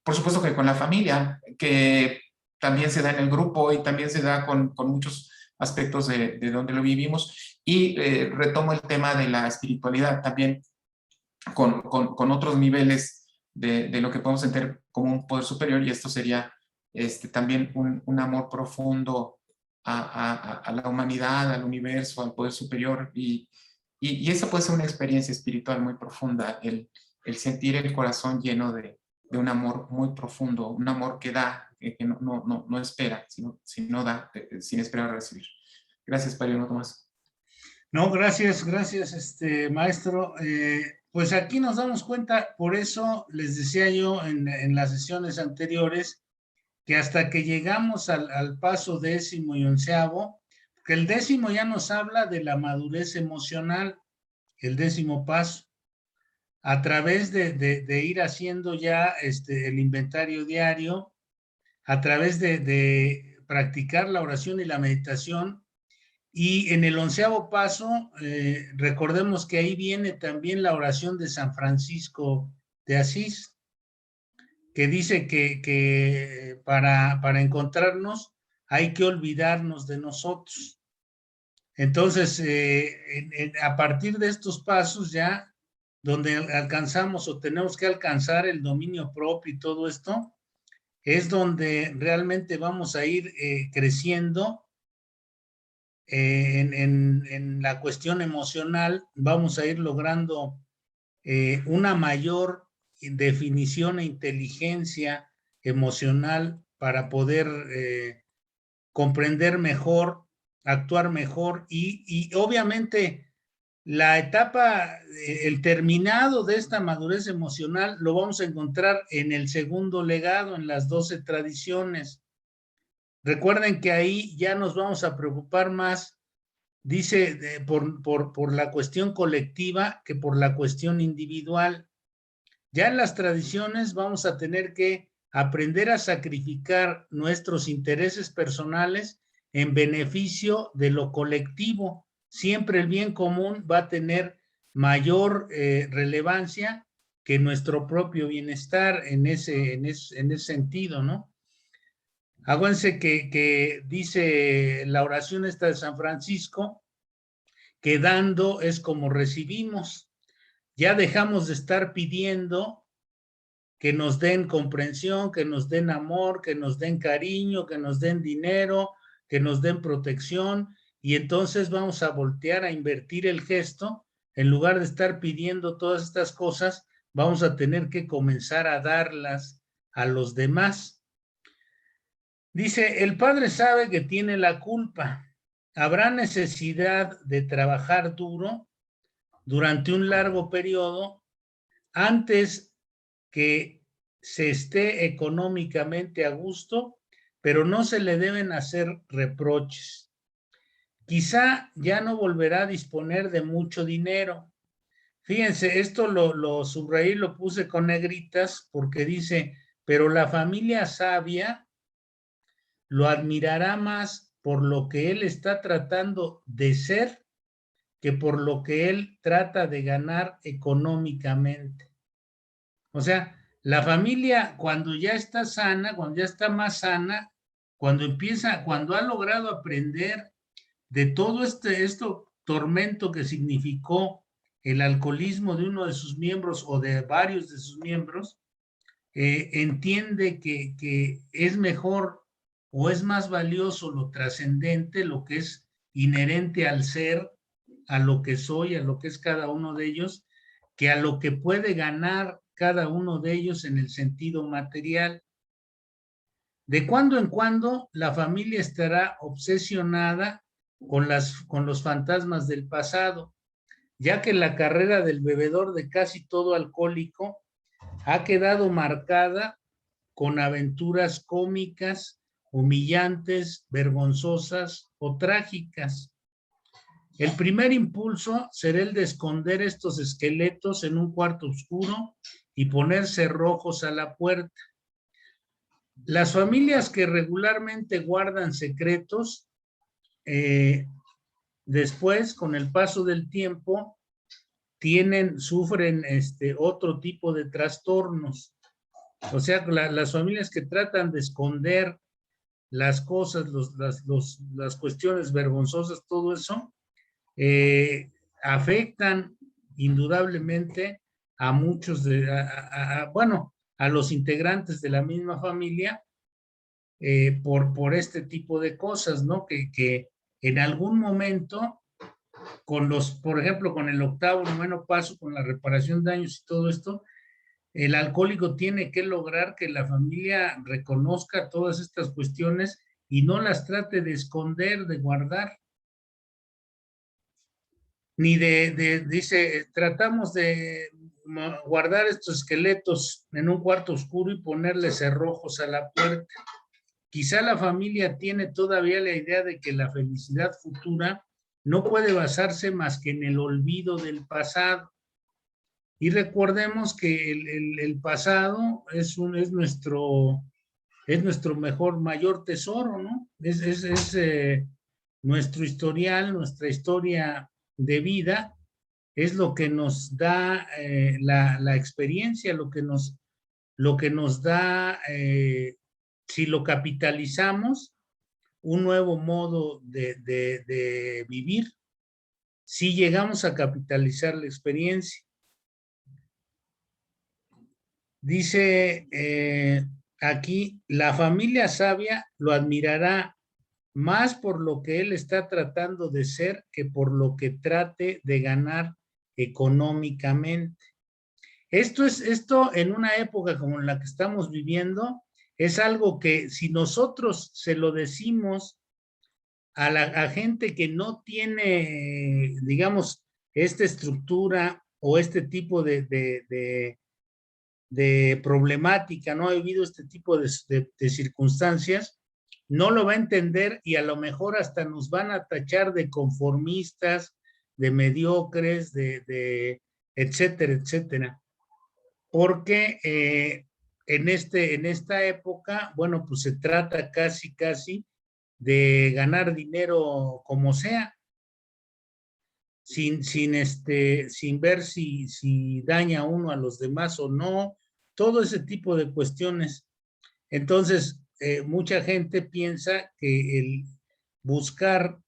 por supuesto que con la familia, que también se da en el grupo y también se da con muchos aspectos de donde lo vivimos. Y retomo el tema de la espiritualidad también con otros niveles de lo que podemos entender como un poder superior, y esto sería también un amor profundo a la humanidad, al universo, al poder superior, y esa puede ser una experiencia espiritual muy profunda, el sentir el corazón lleno de un amor muy profundo, un amor que da, que no espera, sino da, sin esperar a recibir. Gracias, Padre Tomás. No, gracias, maestro. Pues aquí nos damos cuenta, por eso les decía yo en las sesiones anteriores, que hasta que llegamos al paso 10º y 11º, que el 10º ya nos habla de la madurez emocional, el 10º paso, a través de ir haciendo ya el inventario diario, a través de practicar la oración y la meditación. Y en el 11º paso, recordemos que ahí viene también la oración de San Francisco de Asís, que dice que para encontrarnos hay que olvidarnos de nosotros. Entonces, a partir de estos pasos ya, donde alcanzamos o tenemos que alcanzar el dominio propio y todo esto, es donde realmente vamos a ir creciendo en la cuestión emocional, vamos a ir logrando una mayor definición e inteligencia emocional para poder comprender mejor, actuar mejor y obviamente la etapa, el terminado de esta madurez emocional lo vamos a encontrar en el segundo legado, en las 12 tradiciones. Recuerden que ahí ya nos vamos a preocupar más, dice, por la cuestión colectiva que por la cuestión individual. Ya en las tradiciones vamos a tener que aprender a sacrificar nuestros intereses personales en beneficio de lo colectivo. Siempre el bien común va a tener mayor relevancia que nuestro propio bienestar en ese sentido, ¿no? Acuérdense que dice la oración esta de San Francisco, que dando es como recibimos. Ya dejamos de estar pidiendo que nos den comprensión, que nos den amor, que nos den cariño, que nos den dinero, que nos den protección, y entonces vamos a voltear a invertir el gesto. En lugar de estar pidiendo todas estas cosas, vamos a tener que comenzar a darlas a los demás. Dice, el padre sabe que tiene la culpa. Habrá necesidad de trabajar duro durante un largo periodo antes que se esté económicamente a gusto, pero no se le deben hacer reproches. Quizá ya no volverá a disponer de mucho dinero. Fíjense, esto lo subrayé y lo puse con negritas porque dice, pero la familia sabia lo admirará más por lo que él está tratando de ser que por lo que él trata de ganar económicamente. O sea, la familia cuando ya está sana, cuando ya está más sana, cuando ha logrado aprender de todo esto tormento que significó el alcoholismo de uno de sus miembros o de varios de sus miembros, entiende que es mejor o es más valioso lo trascendente, lo que es inherente al ser, a lo que soy, a lo que es cada uno de ellos, que a lo que puede ganar cada uno de ellos en el sentido material. De cuando en cuando, la familia estará obsesionada con los fantasmas del pasado, ya que la carrera del bebedor de casi todo alcohólico ha quedado marcada con aventuras cómicas, humillantes, vergonzosas o trágicas. El primer impulso será el de esconder estos esqueletos en un cuarto oscuro y poner cerrojos a la puerta. Las familias que regularmente guardan secretos, después, con el paso del tiempo, sufren otro tipo de trastornos. O sea, las familias que tratan de esconder las cosas, las cuestiones vergonzosas, todo eso, afectan indudablemente a muchos a los integrantes de la misma familia por este tipo de cosas, ¿no? Que en algún momento, por ejemplo, con el octavo, noveno paso, con la reparación de daños y todo esto, el alcohólico tiene que lograr que la familia reconozca todas estas cuestiones y no las trate de esconder, de guardar. Dice, tratamos de guardar estos esqueletos en un cuarto oscuro y ponerle cerrojos a la puerta. Quizá la familia tiene todavía la idea de que la felicidad futura no puede basarse más que en el olvido del pasado. Y recordemos que el pasado es nuestro mayor tesoro, ¿no? Es nuestro historial, nuestra historia de vida, es lo que nos da la experiencia, lo que nos da, si lo capitalizamos, un nuevo modo de vivir, si llegamos a capitalizar la experiencia. Dice aquí, la familia sabia lo admirará más por lo que él está tratando de ser que por lo que trate de ganar económicamente. Esto en una época como la que estamos viviendo, es algo que si nosotros se lo decimos a gente que no tiene, digamos, esta estructura o este tipo de problemática, no ha vivido este tipo de circunstancias, no lo va a entender y a lo mejor hasta nos van a tachar de conformistas, de mediocres, etcétera, etcétera. Porque en esta época, bueno, pues se trata casi de ganar dinero como sea, sin ver si daña uno a los demás o no, todo ese tipo de cuestiones. Entonces, mucha gente piensa que el buscar,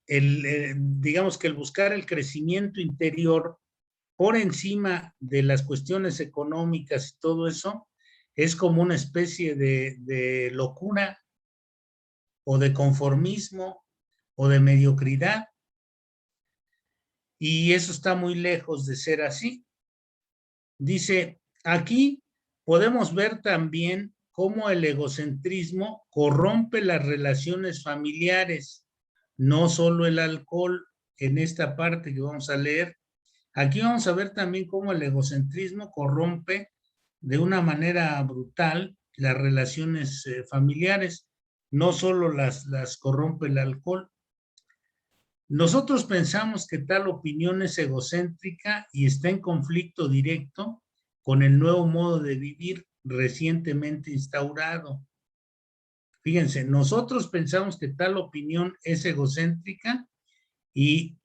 digamos que el buscar el crecimiento interior por encima de las cuestiones económicas y todo eso, es como una especie de locura o de conformismo o de mediocridad. Y eso está muy lejos de ser así. Dice, aquí podemos ver también cómo el egocentrismo corrompe las relaciones familiares, no solo el alcohol, en esta parte que vamos a leer. Aquí vamos a ver también cómo el egocentrismo corrompe de una manera brutal las relaciones familiares, no solo las corrompe el alcohol. Nosotros pensamos que tal opinión es egocéntrica y está en conflicto directo con el nuevo modo de vivir recientemente instaurado. Fíjense, nosotros pensamos que tal opinión es egocéntrica y,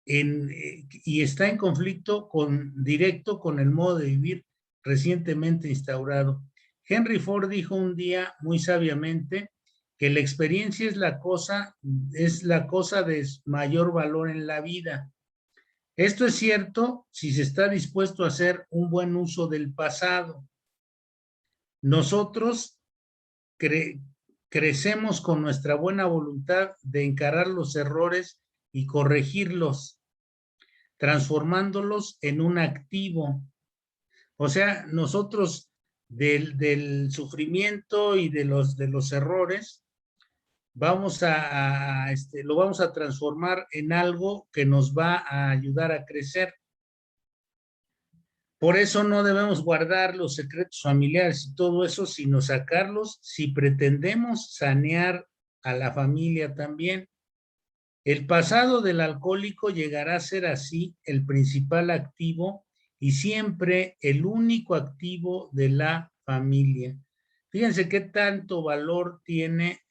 y está en conflicto directo con el modo de vivir recientemente instaurado. Henry Ford dijo un día muy sabiamente que la experiencia es la cosa de mayor valor en la vida. Esto es cierto si se está dispuesto a hacer un buen uso del pasado. Nosotros crecemos con nuestra buena voluntad de encarar los errores y corregirlos, transformándolos en un activo. O sea, nosotros del sufrimiento y de los errores, lo vamos a transformar en algo que nos va a ayudar a crecer. Por eso no debemos guardar los secretos familiares y todo eso, sino sacarlos si pretendemos sanear a la familia también. El pasado del alcohólico llegará a ser así el principal activo y siempre el único activo de la familia. Fíjense qué tanto valor tiene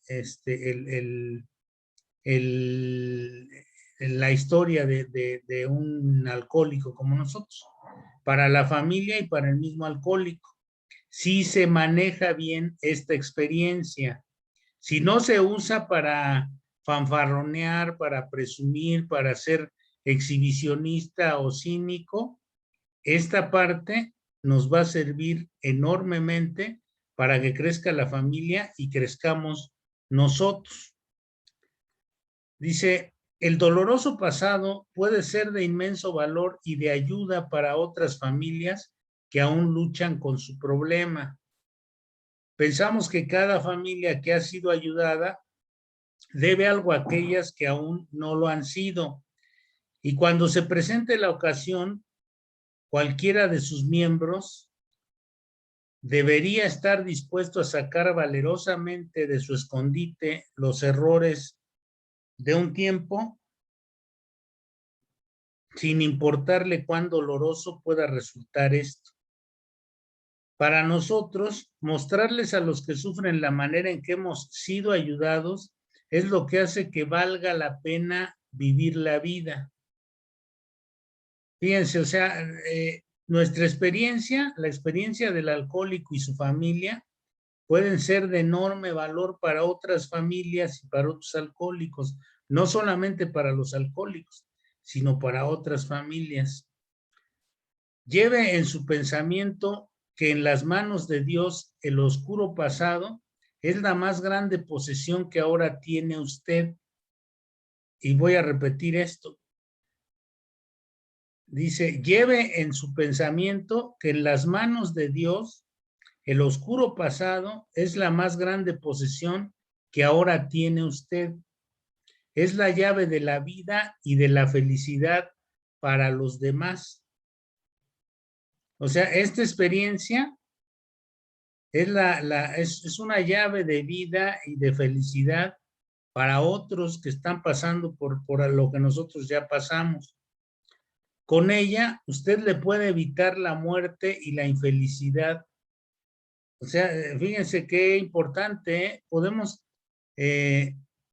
la historia de un alcohólico como nosotros, para la familia y para el mismo alcohólico. Si se maneja bien esta experiencia, si no se usa para fanfarronear, para presumir, para ser exhibicionista o cínico, esta parte nos va a servir enormemente para que crezca la familia y crezcamos nosotros. Dice, el doloroso pasado puede ser de inmenso valor y de ayuda para otras familias que aún luchan con su problema. Pensamos que cada familia que ha sido ayudada debe algo a aquellas que aún no lo han sido. Y cuando se presente la ocasión, cualquiera de sus miembros debería estar dispuesto a sacar valerosamente de su escondite los errores de un tiempo, sin importarle cuán doloroso pueda resultar esto. Para nosotros, mostrarles a los que sufren la manera en que hemos sido ayudados es lo que hace que valga la pena vivir la vida. Fíjense, o sea, nuestra experiencia, la experiencia del alcohólico y su familia, pueden ser de enorme valor para otras familias y para otros alcohólicos, no solamente para los alcohólicos, sino para otras familias. Lleve en su pensamiento que en las manos de Dios el oscuro pasado es la más grande posesión que ahora tiene usted. Y voy a repetir esto. Dice, lleve en su pensamiento que en las manos de Dios el oscuro pasado es la más grande posesión que ahora tiene usted. Es la llave de la vida y de la felicidad para los demás. O sea, esta experiencia es una llave de vida y de felicidad para otros que están pasando por lo que nosotros ya pasamos. Con ella, usted le puede evitar la muerte y la infelicidad. O sea, fíjense qué importante, ¿eh? Podemos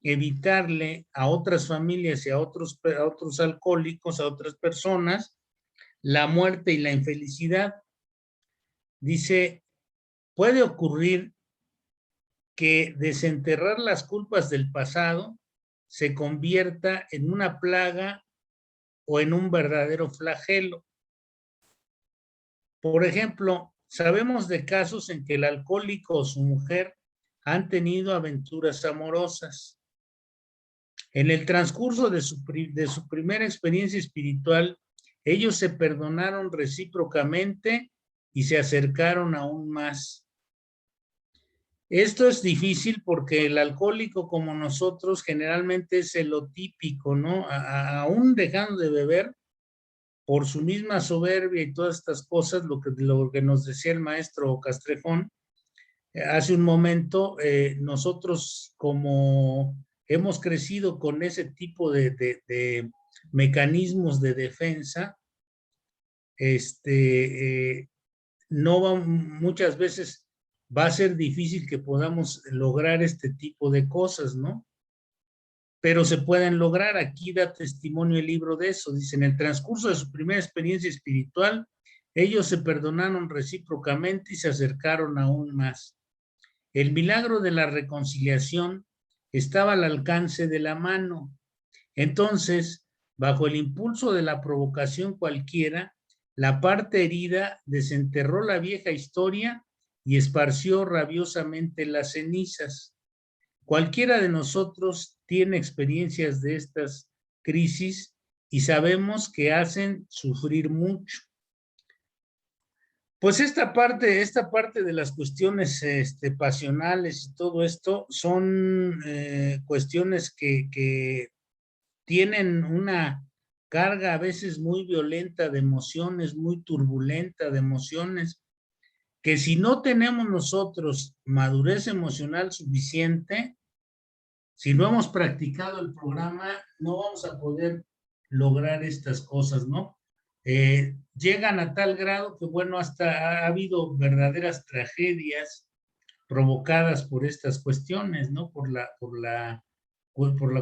evitarle a otras familias y a otros alcohólicos, a otras personas, la muerte y la infelicidad. Dice, puede ocurrir que desenterrar las culpas del pasado se convierta en una plaga o en un verdadero flagelo. Por ejemplo, sabemos de casos en que el alcohólico o su mujer han tenido aventuras amorosas. En el transcurso de su primera experiencia espiritual, ellos se perdonaron recíprocamente y se acercaron aún más. Esto es difícil porque el alcohólico, como nosotros, generalmente es lo típico, ¿no? Aún dejando de beber, por su misma soberbia y todas estas cosas, lo que nos decía el maestro Castrejón hace un momento, nosotros como hemos crecido con ese tipo de mecanismos de defensa, no va, muchas veces va a ser difícil que podamos lograr este tipo de cosas, ¿no? Pero se pueden lograr. Aquí da testimonio el libro de eso. Dice, en el transcurso de su primera experiencia espiritual, ellos se perdonaron recíprocamente y se acercaron aún más. El milagro de la reconciliación estaba al alcance de la mano. Entonces, bajo el impulso de la provocación cualquiera, la parte herida desenterró la vieja historia y esparció rabiosamente las cenizas. Cualquiera de nosotros tiene experiencias de estas crisis y sabemos que hacen sufrir mucho. Pues esta parte de las cuestiones pasionales y todo esto son cuestiones que tienen una carga a veces muy violenta de emociones, muy turbulenta de emociones, que si no tenemos nosotros madurez emocional suficiente, si no hemos practicado el programa, no vamos a poder lograr estas cosas, ¿no? Llegan a tal grado que, bueno, hasta ha habido verdaderas tragedias provocadas por estas cuestiones, ¿no? Por la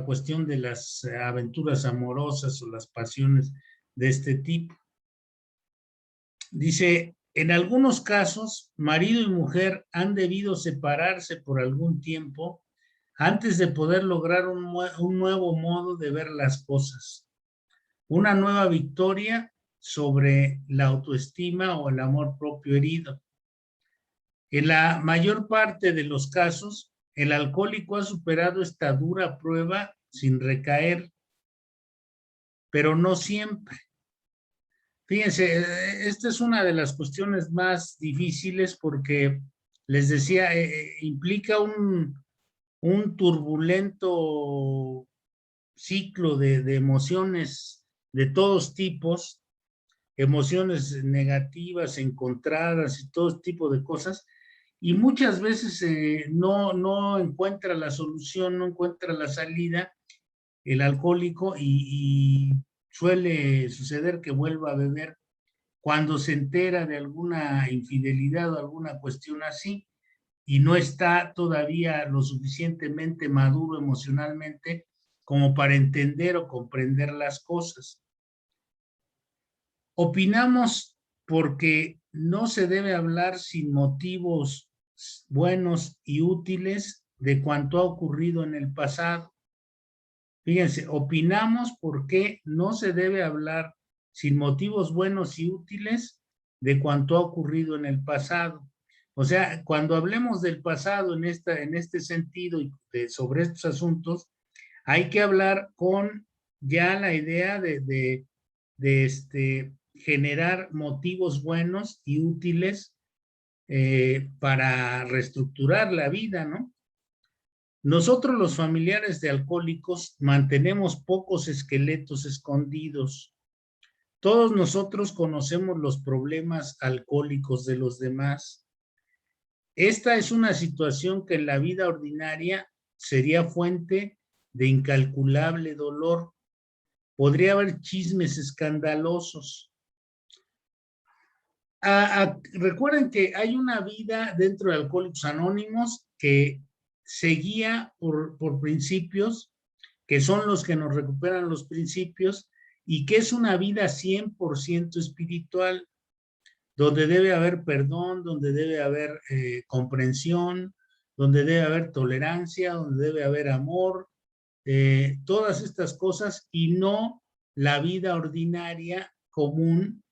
cuestión de las aventuras amorosas o las pasiones de este tipo. Dice, en algunos casos, marido y mujer han debido separarse por algún tiempo antes de poder lograr un nuevo modo de ver las cosas, una nueva victoria sobre la autoestima o el amor propio herido. En la mayor parte de los casos, el alcohólico ha superado esta dura prueba sin recaer, pero no siempre. Fíjense, esta es una de las cuestiones más difíciles porque, les decía, implica un turbulento ciclo de emociones de todos tipos, emociones negativas, encontradas y todo tipo de cosas, y muchas veces no encuentra la solución, no encuentra la salida el alcohólico y suele suceder que vuelva a beber cuando se entera de alguna infidelidad o alguna cuestión así y no está todavía lo suficientemente maduro emocionalmente como para entender o comprender las cosas. Opinamos porque no se debe hablar sin motivos buenos y útiles de cuanto ha ocurrido en el pasado. Fíjense, opinamos porque no se debe hablar sin motivos buenos y útiles de cuanto ha ocurrido en el pasado. O sea, cuando hablemos del pasado en este sentido y sobre estos asuntos, hay que hablar con ya la idea de generar motivos buenos y útiles para reestructurar la vida, ¿no? Nosotros los familiares de alcohólicos mantenemos pocos esqueletos escondidos. Todos nosotros conocemos los problemas alcohólicos de los demás. Esta es una situación que en la vida ordinaria sería fuente de incalculable dolor. Podría haber chismes escandalosos. Recuerden que hay una vida dentro de Alcohólicos Anónimos que se guía por principios, que son los que nos recuperan los principios, y que es una vida 100% espiritual. donde debe haber perdón, donde debe haber comprensión, donde debe haber tolerancia, donde debe haber amor, todas estas cosas y no la vida ordinaria común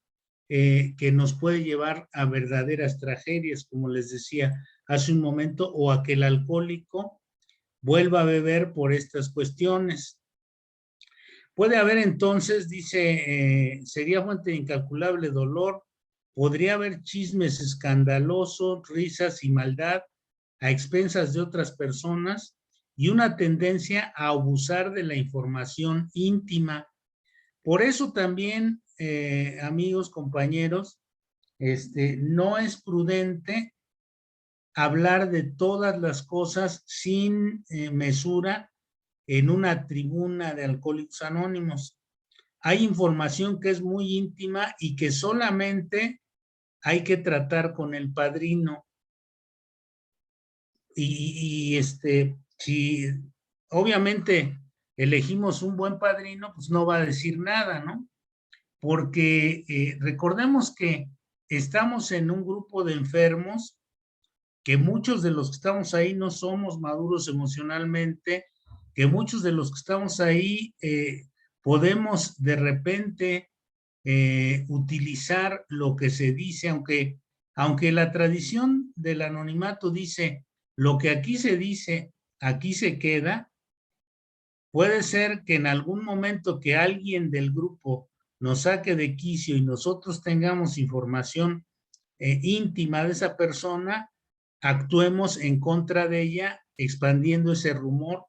que nos puede llevar a verdaderas tragedias, como les decía hace un momento, o a que el alcohólico vuelva a beber por estas cuestiones. Puede haber entonces, dice, sería fuente de incalculable dolor, podría haber chismes escandalosos, risas y maldad a expensas de otras personas y una tendencia a abusar de la información íntima. Por eso también, amigos, compañeros, no es prudente hablar de todas las cosas sin mesura en una tribuna de Alcohólicos Anónimos. Hay información que es muy íntima y que solamente hay que tratar con el padrino. Si obviamente elegimos un buen padrino, pues no va a decir nada, ¿no? Porque recordemos que estamos en un grupo de enfermos, que muchos de los que estamos ahí no somos maduros emocionalmente, que muchos de los que estamos ahí podemos de repente utilizar lo que se dice, aunque la tradición del anonimato dice, lo que aquí se dice, aquí se queda, puede ser que en algún momento que alguien del grupo nos saque de quicio y nosotros tengamos información íntima de esa persona, actuemos en contra de ella, expandiendo ese rumor.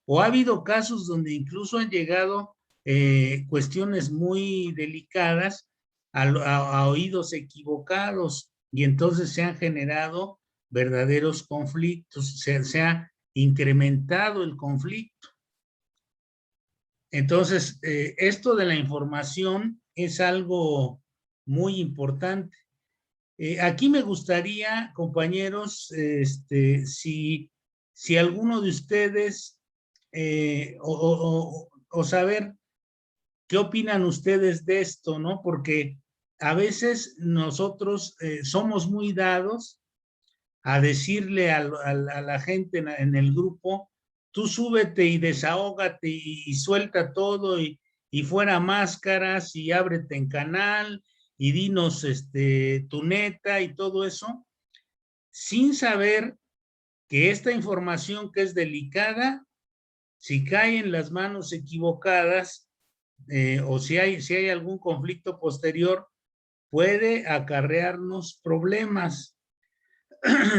O ha habido casos donde incluso han llegado cuestiones muy delicadas a oídos equivocados y entonces se han generado verdaderos conflictos, se ha incrementado el conflicto. Entonces, esto de la información es algo muy importante. Aquí me gustaría, compañeros, si alguno de ustedes, o saber qué opinan ustedes de esto, ¿no? Porque a veces nosotros somos muy dados a decirle a la gente en el grupo, tú súbete y desahógate y suelta todo y fuera máscaras y ábrete en canal y dinos tu neta y todo eso, sin saber que esta información que es delicada, si cae en las manos equivocadas o si hay algún conflicto posterior, puede acarrearnos problemas.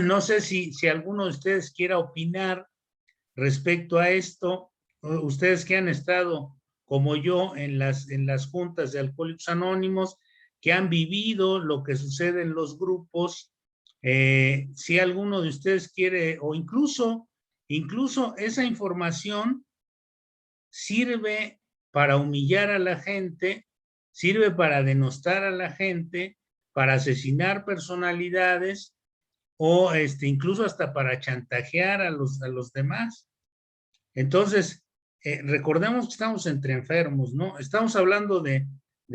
No sé si alguno de ustedes quiera opinar respecto a esto, ustedes que han estado como yo en las juntas de Alcohólicos Anónimos, que han vivido lo que sucede en los grupos, si alguno de ustedes quiere, o incluso esa información sirve para humillar a la gente, sirve para denostar a la gente, para asesinar personalidades, o incluso hasta para chantajear a los demás. Entonces, recordemos que estamos entre enfermos, ¿no? Estamos hablando de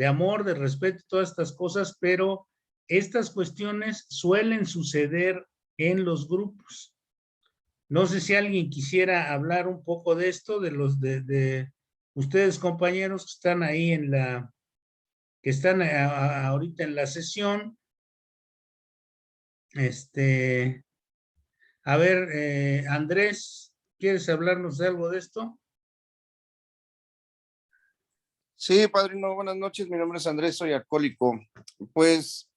amor, de respeto, todas estas cosas, pero estas cuestiones suelen suceder en los grupos. No sé si alguien quisiera hablar un poco de esto, de ustedes, compañeros, que están ahí que están ahorita en la sesión. A ver, Andrés, ¿quieres hablarnos de algo de esto? Sí, padrino, buenas noches. Mi nombre es Andrés, soy alcohólico. Pues,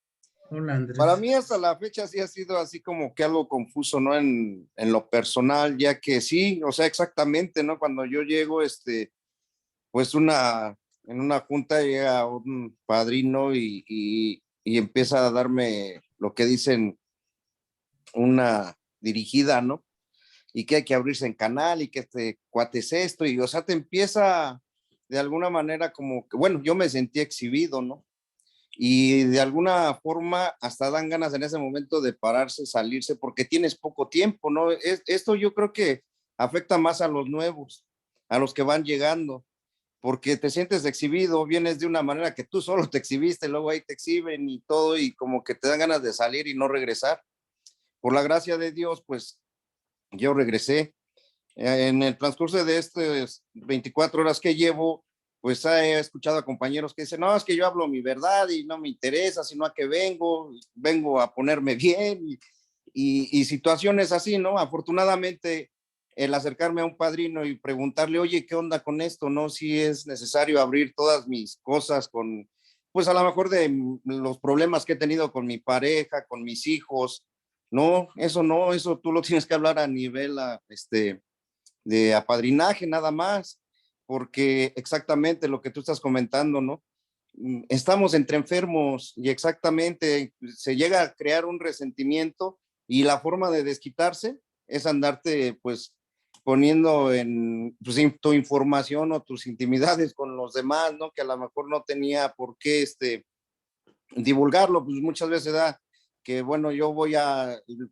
Hola, Andrés. Para mí hasta la fecha sí ha sido así como que algo confuso, ¿no? En lo personal, ya que sí, o sea, exactamente, ¿no? Cuando yo llego, pues en una junta llega un padrino y empieza a darme lo que dicen una dirigida, ¿no? Y que hay que abrirse en canal y que este cuate es esto, y o sea, te empieza de alguna manera como que, bueno, yo me sentí exhibido, ¿no? Y de alguna forma hasta dan ganas en ese momento de pararse, salirse, porque tienes poco tiempo, ¿no? Esto yo creo que afecta más a los nuevos, a los que van llegando. porque te sientes exhibido, vienes de una manera que tú solo te exhibiste, luego ahí te exhiben y todo, y como que te dan ganas de salir y no regresar. Por la gracia de Dios, pues yo regresé. En el transcurso de estas 24 horas que llevo, pues he escuchado a compañeros que dicen, no, es que yo hablo mi verdad y no me interesa, sino a que vengo a ponerme bien y situaciones así, ¿no? Afortunadamente, el acercarme a un padrino y preguntarle, oye, ¿qué onda con esto? ¿No? Si es necesario abrir todas mis cosas con, pues a lo mejor de los problemas que he tenido con mi pareja, con mis hijos. No, eso tú lo tienes que hablar a nivel, de apadrinaje nada más, porque exactamente lo que tú estás comentando, ¿no? Estamos entre enfermos y exactamente se llega a crear un resentimiento y la forma de desquitarse es andarte pues poniendo en pues, tu información o tus intimidades con los demás, ¿no? Que a lo mejor no tenía por qué divulgarlo, pues muchas veces da que, bueno, yo voy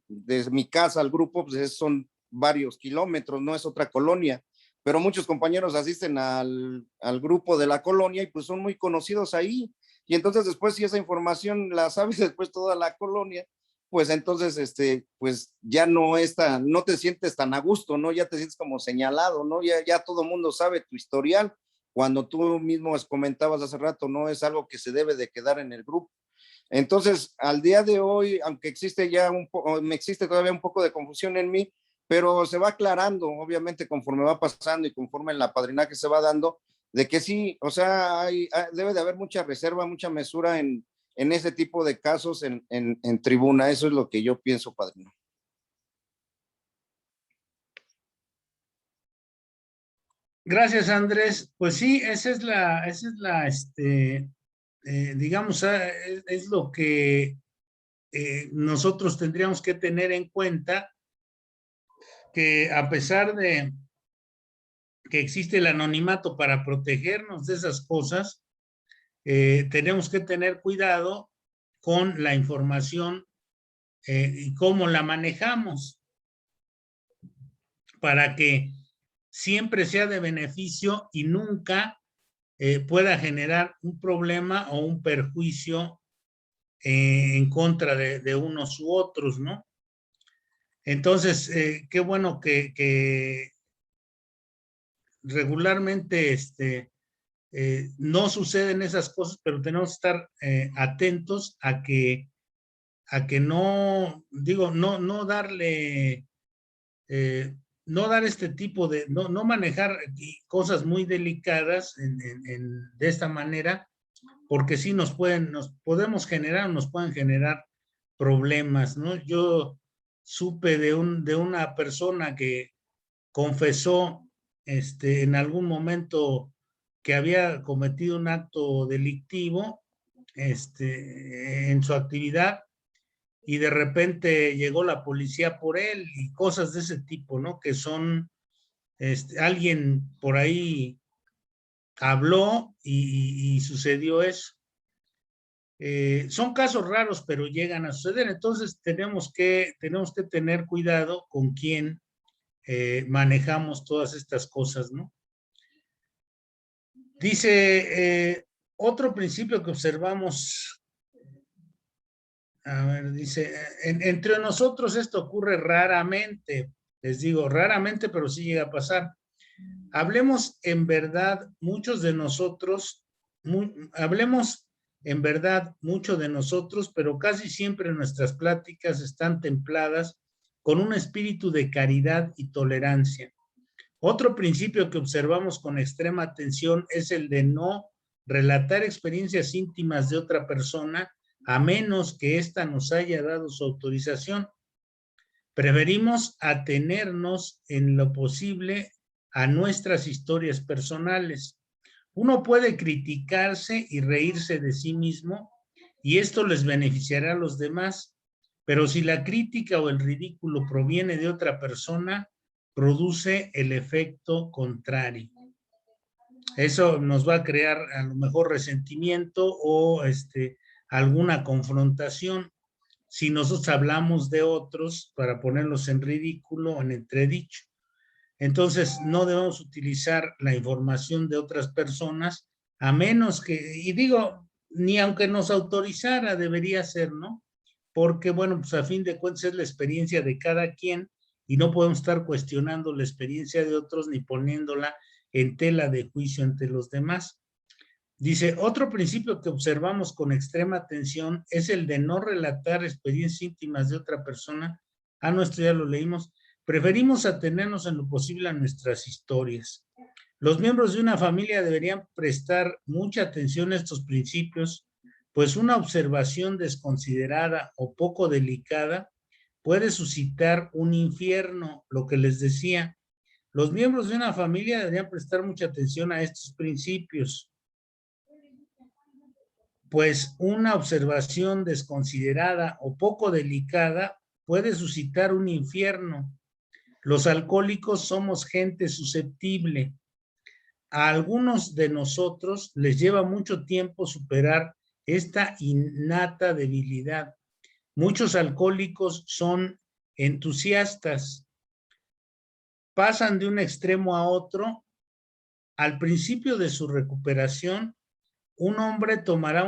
desde mi casa al grupo, pues son varios kilómetros, no es otra colonia, pero muchos compañeros asisten al grupo de la colonia y pues son muy conocidos ahí. Y entonces después si esa información la sabes después toda la colonia, pues entonces, pues ya no te sientes tan a gusto, ¿no? Ya te sientes como señalado, ¿no? Ya todo el mundo sabe tu historial, cuando tú mismo comentabas hace rato, no es algo que se debe de quedar en el grupo. Entonces, al día de hoy, aunque existe me existe todavía un poco de confusión en mí, pero se va aclarando, obviamente, conforme va pasando y conforme el apadrinaje se va dando, de que sí, o sea, debe de haber mucha reserva, mucha mesura en ese tipo de casos en tribuna. Eso es lo que yo pienso, padrino. Gracias, Andrés. Pues sí, digamos, es lo que nosotros tendríamos que tener en cuenta, que a pesar de que existe el anonimato para protegernos de esas cosas, tenemos que tener cuidado con la información y cómo la manejamos para que siempre sea de beneficio y nunca pueda generar un problema o un perjuicio en contra de unos u otros, ¿no? Entonces, qué bueno que regularmente no suceden esas cosas, pero tenemos que estar atentos a que no, digo, no darle, no dar este tipo de, no manejar cosas muy delicadas de esta manera, porque sí nos podemos generar, nos pueden generar problemas, ¿no? Yo supe de una persona que confesó en algún momento que había cometido un acto delictivo en su actividad, y de repente llegó la policía por él y cosas de ese tipo, ¿no? Que son, alguien por ahí habló y sucedió eso. Son casos raros, pero llegan a suceder. Entonces tenemos que tener cuidado con quién manejamos todas estas cosas, ¿no? Dice, otro principio que observamos, a ver, dice, entre nosotros esto ocurre raramente, les digo, raramente, pero sí llega a pasar. Hablemos en verdad, muchos de nosotros, hablemos en verdad mucho de nosotros, pero casi siempre nuestras pláticas están templadas con un espíritu de caridad y tolerancia. Otro principio que observamos con extrema atención es el de no relatar experiencias íntimas de otra persona a menos que ésta nos haya dado su autorización. Preferimos atenernos en lo posible a nuestras historias personales. Uno puede criticarse y reírse de sí mismo y esto les beneficiará a los demás, pero si la crítica o el ridículo proviene de otra persona, produce el efecto contrario. Eso nos va a crear a lo mejor resentimiento o alguna confrontación. Si nosotros hablamos de otros para ponerlos en ridículo o en entredicho. Entonces, no debemos utilizar la información de otras personas, a menos que, y digo, ni aunque nos autorizara, debería ser, ¿no? Porque, bueno, pues a fin de cuentas es la experiencia de cada quien y no podemos estar cuestionando la experiencia de otros ni poniéndola en tela de juicio ante los demás. Dice, otro principio que observamos con extrema atención es el de no relatar experiencias íntimas de otra persona. Ah, no, esto ya lo leímos. Preferimos atenernos en lo posible a nuestras historias. Los miembros de una familia deberían prestar mucha atención a estos principios, pues una observación desconsiderada o poco delicada puede suscitar un infierno, lo que les decía. Los miembros de una familia deberían prestar mucha atención a estos principios, pues una observación desconsiderada o poco delicada puede suscitar un infierno. Los alcohólicos somos gente susceptible. A algunos de nosotros les lleva mucho tiempo superar esta innata debilidad. Muchos alcohólicos son entusiastas, pasan de un extremo a otro. Al principio de su recuperación, un hombre tomará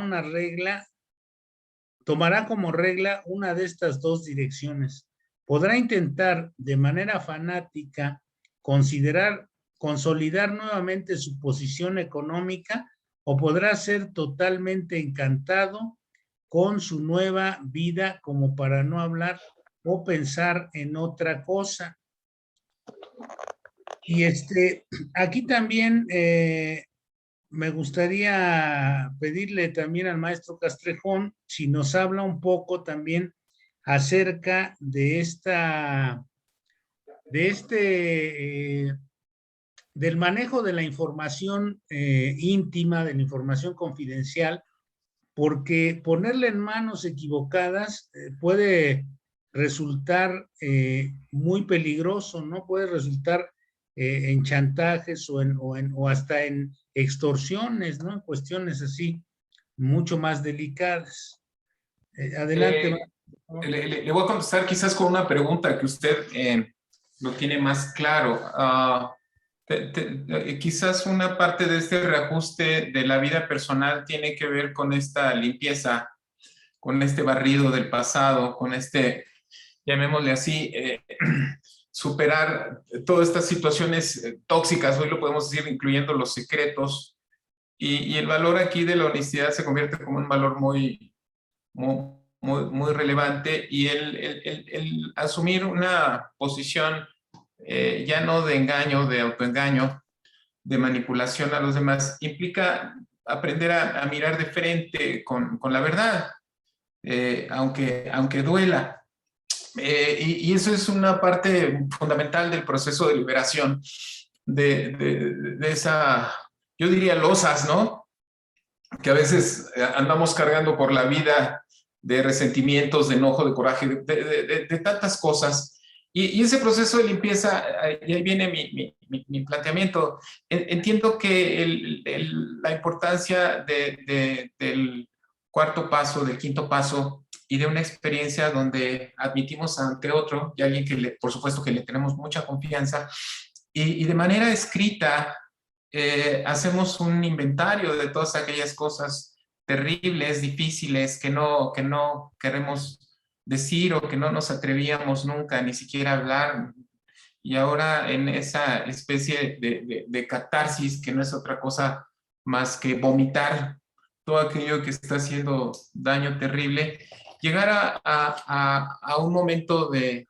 como regla una de estas dos direcciones. Podrá intentar de manera fanática consolidar nuevamente su posición económica o podrá ser totalmente encantado con su nueva vida como para no hablar o pensar en otra cosa. Y aquí también me gustaría pedirle también al maestro Castrejón si nos habla un poco también acerca de del manejo de la información íntima, de la información confidencial, porque ponerle en manos equivocadas puede resultar muy peligroso, ¿no? Puede resultar en chantajes o hasta en extorsiones, ¿no? En cuestiones así mucho más delicadas. Adelante. Le voy a contestar quizás con una pregunta que usted lo tiene más claro. Quizás una parte de este reajuste de la vida personal tiene que ver con esta limpieza, con este barrido del pasado, con llamémosle así, superar todas estas situaciones tóxicas, hoy lo podemos decir, incluyendo los secretos, y el valor aquí de la honestidad se convierte como un valor muy relevante, y el asumir una posición ya no de engaño, de autoengaño, de manipulación a los demás, implica aprender a mirar de frente con la verdad, aunque duela. Y eso es una parte fundamental del proceso de liberación de esa, yo diría, losas, ¿no? Que a veces andamos cargando por la vida de resentimientos, de enojo, de coraje, de tantas cosas. Y ese proceso de limpieza, y ahí viene mi planteamiento. Entiendo que la importancia del cuarto paso, del quinto paso, y de una experiencia donde admitimos ante otro, y alguien que por supuesto que le tenemos mucha confianza, y de manera escrita hacemos un inventario de todas aquellas cosas terribles, difíciles, que no queremos decir o que no nos atrevíamos nunca ni siquiera a hablar. Y ahora en esa especie de catarsis, que no es otra cosa más que vomitar todo aquello que está haciendo daño terrible, llegar a un momento de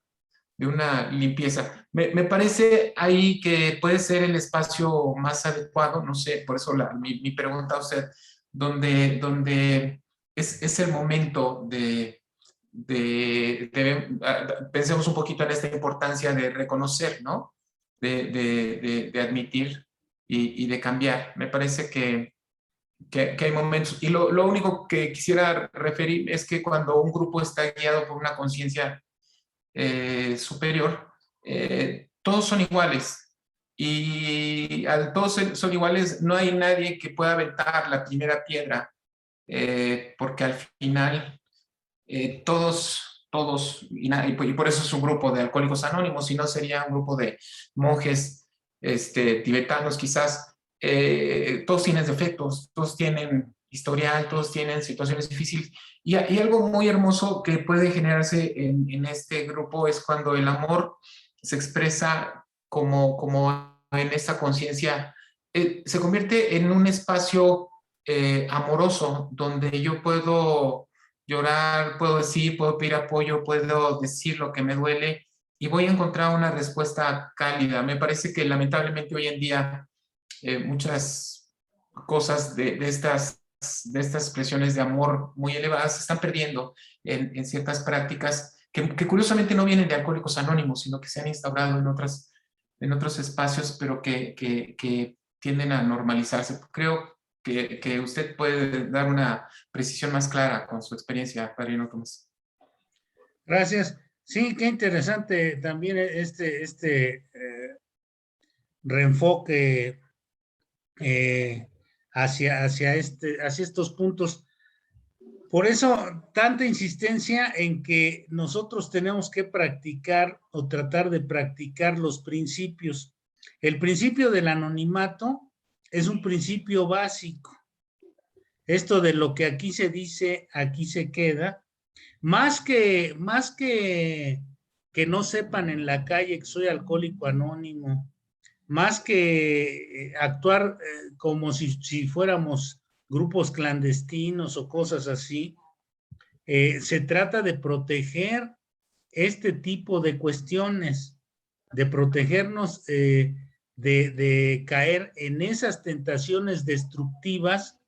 una limpieza. Me parece ahí que puede ser el espacio más adecuado, no sé, por eso mi pregunta a usted, donde es el momento pensemos un poquito en esta importancia de reconocer, ¿no? De admitir y de cambiar. Me parece que hay momentos, y lo único que quisiera referir es que cuando un grupo está guiado por una conciencia superior, todos son iguales, y al todos son iguales no hay nadie que pueda aventar la primera piedra, porque al final todos, y por eso es un grupo de alcohólicos anónimos, si no sería un grupo de monjes tibetanos quizás, todos tienen defectos, todos tienen historial, todos tienen situaciones difíciles. Y algo muy hermoso que puede generarse en este grupo es cuando el amor se expresa como en esta conciencia, se convierte en un espacio amoroso donde yo puedo llorar, puedo decir, puedo pedir apoyo, puedo decir lo que me duele y voy a encontrar una respuesta cálida. Me parece que lamentablemente hoy en día muchas cosas de estas expresiones de amor muy elevadas se están perdiendo en ciertas prácticas que curiosamente no vienen de Alcohólicos Anónimos, sino que se han instaurado en otros espacios, pero que tienden a normalizarse. Creo que usted puede dar una precisión más clara con su experiencia, Padrino Tomás. Gracias. Sí, qué interesante también reenfoque hacia estos puntos. Por eso, tanta insistencia en que nosotros tenemos que practicar o tratar de practicar los principios. El principio del anonimato es un principio básico. Esto de lo que aquí se dice, aquí se queda. Más que no sepan en la calle que soy alcohólico anónimo, más que actuar como si fuéramos grupos clandestinos o cosas así, se trata de proteger este tipo de cuestiones, de protegernos de caer en esas tentaciones destructivas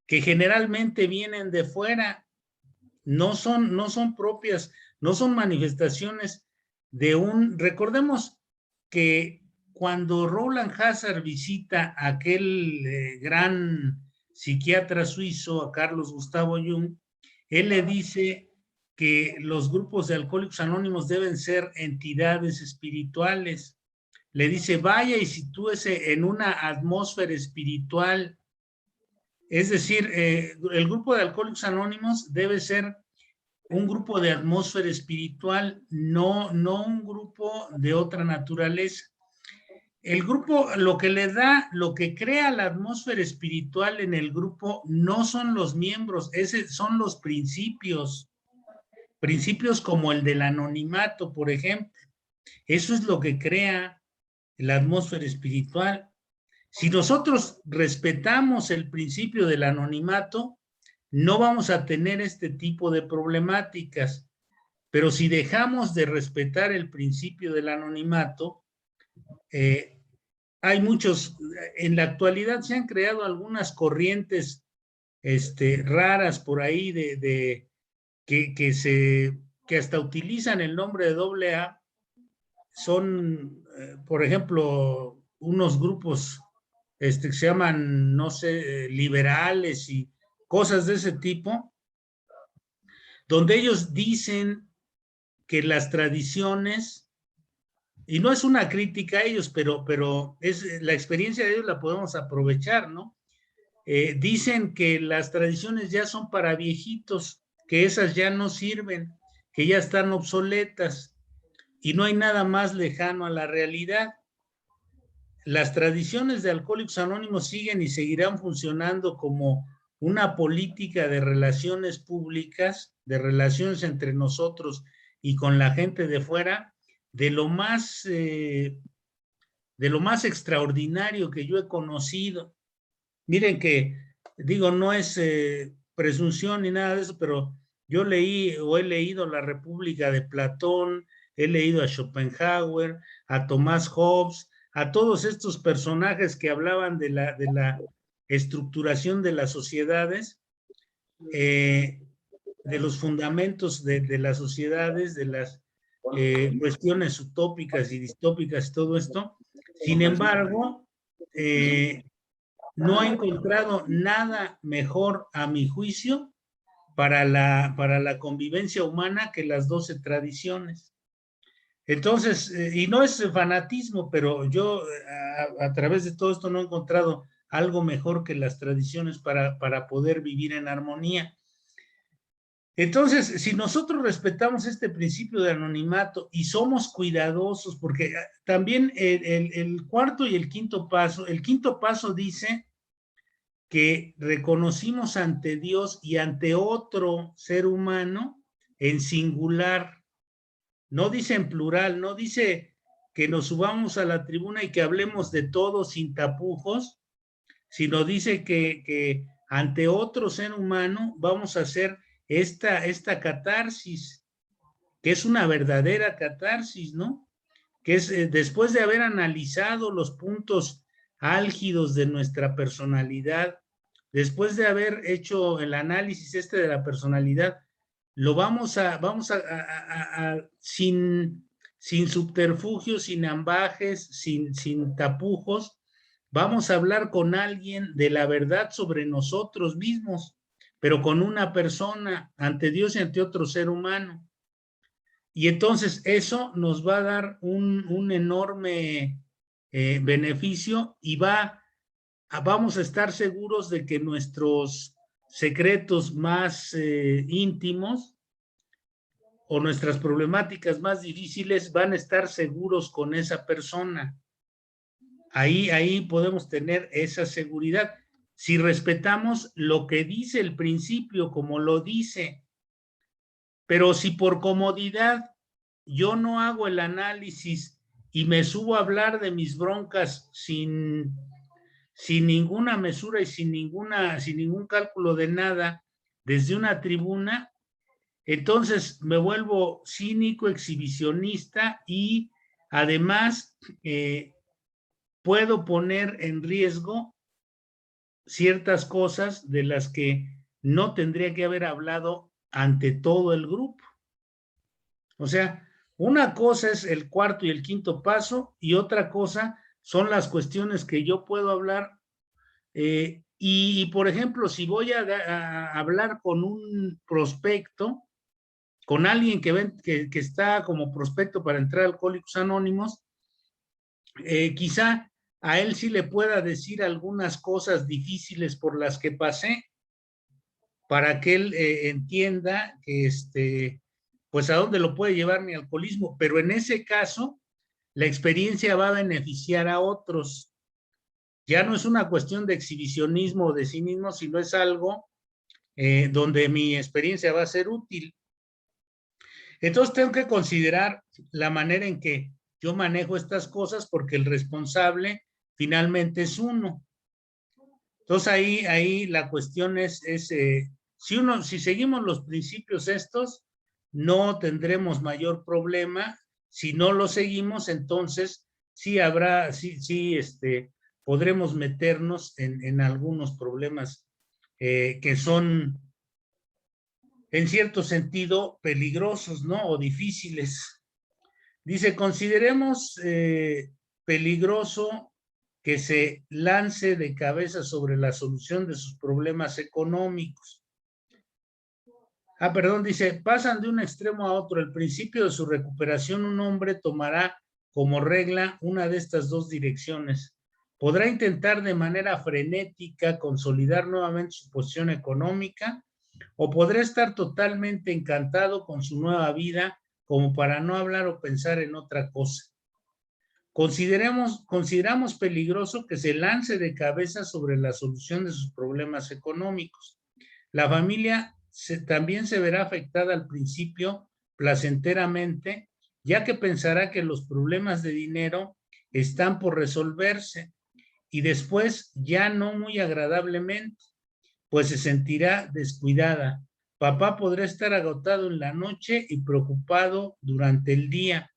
que generalmente vienen de fuera, no son propias, no son manifestaciones de recordemos que cuando Roland Hazard visita a aquel gran psiquiatra suizo, a Carlos Gustavo Jung, él le dice que los grupos de Alcohólicos Anónimos deben ser entidades espirituales. Le dice, vaya y sitúese en una atmósfera espiritual. Es decir, el grupo de Alcohólicos Anónimos debe ser un grupo de atmósfera espiritual, no un grupo de otra naturaleza. El grupo, lo que crea la atmósfera espiritual en el grupo no son los miembros, son los principios como el del anonimato, por ejemplo. Eso es lo que crea la atmósfera espiritual. Si nosotros respetamos el principio del anonimato, no vamos a tener este tipo de problemáticas. Pero si dejamos de respetar el principio del anonimato, hay en la actualidad se han creado algunas corrientes raras por ahí que hasta utilizan el nombre de AA. Son, por ejemplo, unos grupos que se llaman, no sé, liberales y cosas de ese tipo, donde ellos dicen que las tradiciones, y no es una crítica a ellos, pero es la experiencia de ellos la podemos aprovechar, ¿no? Dicen que las tradiciones ya son para viejitos, que esas ya no sirven, que ya están obsoletas, y no hay nada más lejano a la realidad. Las tradiciones de Alcohólicos Anónimos siguen y seguirán funcionando como una política de relaciones públicas, de relaciones entre nosotros y con la gente de fuera, de lo más extraordinario que yo he conocido. Miren que, digo, no es presunción ni nada de eso, pero yo he leído La República de Platón, he leído a Schopenhauer, a Tomás Hobbes, a todos estos personajes que hablaban de la estructuración de las sociedades, de los fundamentos de las sociedades, de las cuestiones utópicas y distópicas, todo esto. Sin embargo, no he encontrado nada mejor, a mi juicio, para la convivencia humana que las 12 tradiciones. Entonces, y no es fanatismo, pero yo a través de todo esto no he encontrado algo mejor que las tradiciones para poder vivir en armonía. Entonces, si nosotros respetamos este principio de anonimato y somos cuidadosos, porque también el cuarto y el quinto paso dice que reconocimos ante Dios y ante otro ser humano en singular. No dice en plural, no dice que nos subamos a la tribuna y que hablemos de todo sin tapujos, sino dice que ante otro ser humano vamos a hacer esta catarsis, que es una verdadera catarsis, ¿no? Que es después de haber analizado los puntos álgidos de nuestra personalidad, después de haber hecho el análisis de la personalidad, lo vamos a sin subterfugios, sin ambajes, sin tapujos, vamos a hablar con alguien de la verdad sobre nosotros mismos, pero con una persona, ante Dios y ante otro ser humano. Y entonces eso nos va a dar un enorme beneficio y vamos a estar seguros de que nuestros secretos más íntimos o nuestras problemáticas más difíciles van a estar seguros con esa persona. Ahí podemos tener esa seguridad. Si respetamos lo que dice el principio, como lo dice, pero si por comodidad yo no hago el análisis y me subo a hablar de mis broncas sin ninguna mesura y sin ningún cálculo de nada desde una tribuna, entonces me vuelvo cínico, exhibicionista y además puedo poner en riesgo ciertas cosas de las que no tendría que haber hablado ante todo el grupo. O sea, una cosa es el cuarto y el quinto paso y otra cosa son las cuestiones que yo puedo hablar. Por ejemplo, si voy a hablar con un prospecto, con alguien que está como prospecto para entrar a Alcohólicos Anónimos, quizá a él sí le pueda decir algunas cosas difíciles por las que pasé, para que él entienda que pues a dónde lo puede llevar mi alcoholismo, pero en ese caso la experiencia va a beneficiar a otros. Ya no es una cuestión de exhibicionismo de sí mismo, sino es algo donde mi experiencia va a ser útil. Entonces tengo que considerar la manera en que yo manejo estas cosas porque el responsable finalmente es uno. Entonces ahí la cuestión es si seguimos los principios estos, no tendremos mayor problema. Si no lo seguimos, entonces sí podremos meternos en algunos problemas que son en cierto sentido peligrosos, ¿no? O difíciles. Dice, consideremos peligroso que se lance de cabeza sobre la solución de sus problemas económicos. Perdón, dice, pasan de un extremo a otro. El principio de su recuperación, un hombre tomará como regla una de estas dos direcciones. Podrá intentar de manera frenética consolidar nuevamente su posición económica o podrá estar totalmente encantado con su nueva vida como para no hablar o pensar en otra cosa. Consideramos peligroso que se lance de cabeza sobre la solución de sus problemas económicos. La familia también se verá afectada al principio placenteramente, ya que pensará que los problemas de dinero están por resolverse y después ya no muy agradablemente, pues se sentirá descuidada. Papá podrá estar agotado en la noche y preocupado durante el día.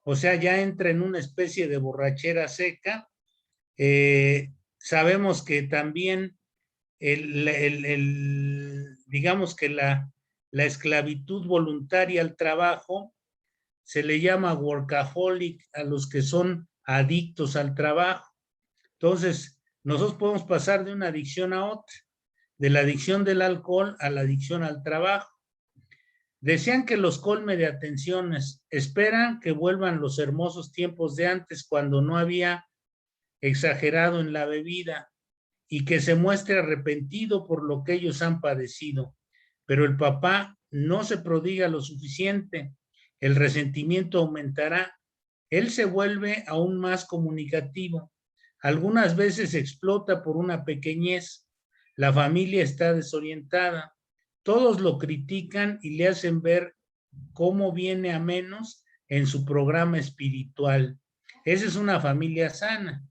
O sea, ya entra en una especie de borrachera seca. Sabemos que también digamos que la esclavitud voluntaria al trabajo se le llama workaholic a los que son adictos al trabajo. Entonces, nosotros podemos pasar de una adicción a otra, de la adicción del alcohol a la adicción al trabajo. Desean que los colme de atenciones, esperan que vuelvan los hermosos tiempos de antes cuando no había exagerado en la bebida y que se muestre arrepentido por lo que ellos han padecido. Pero el papá no se prodiga lo suficiente, el resentimiento aumentará. Él se vuelve aún más comunicativo. Algunas veces explota por una pequeñez. La familia está desorientada. Todos lo critican y le hacen ver cómo viene a menos en su programa espiritual. Esa es una familia sana.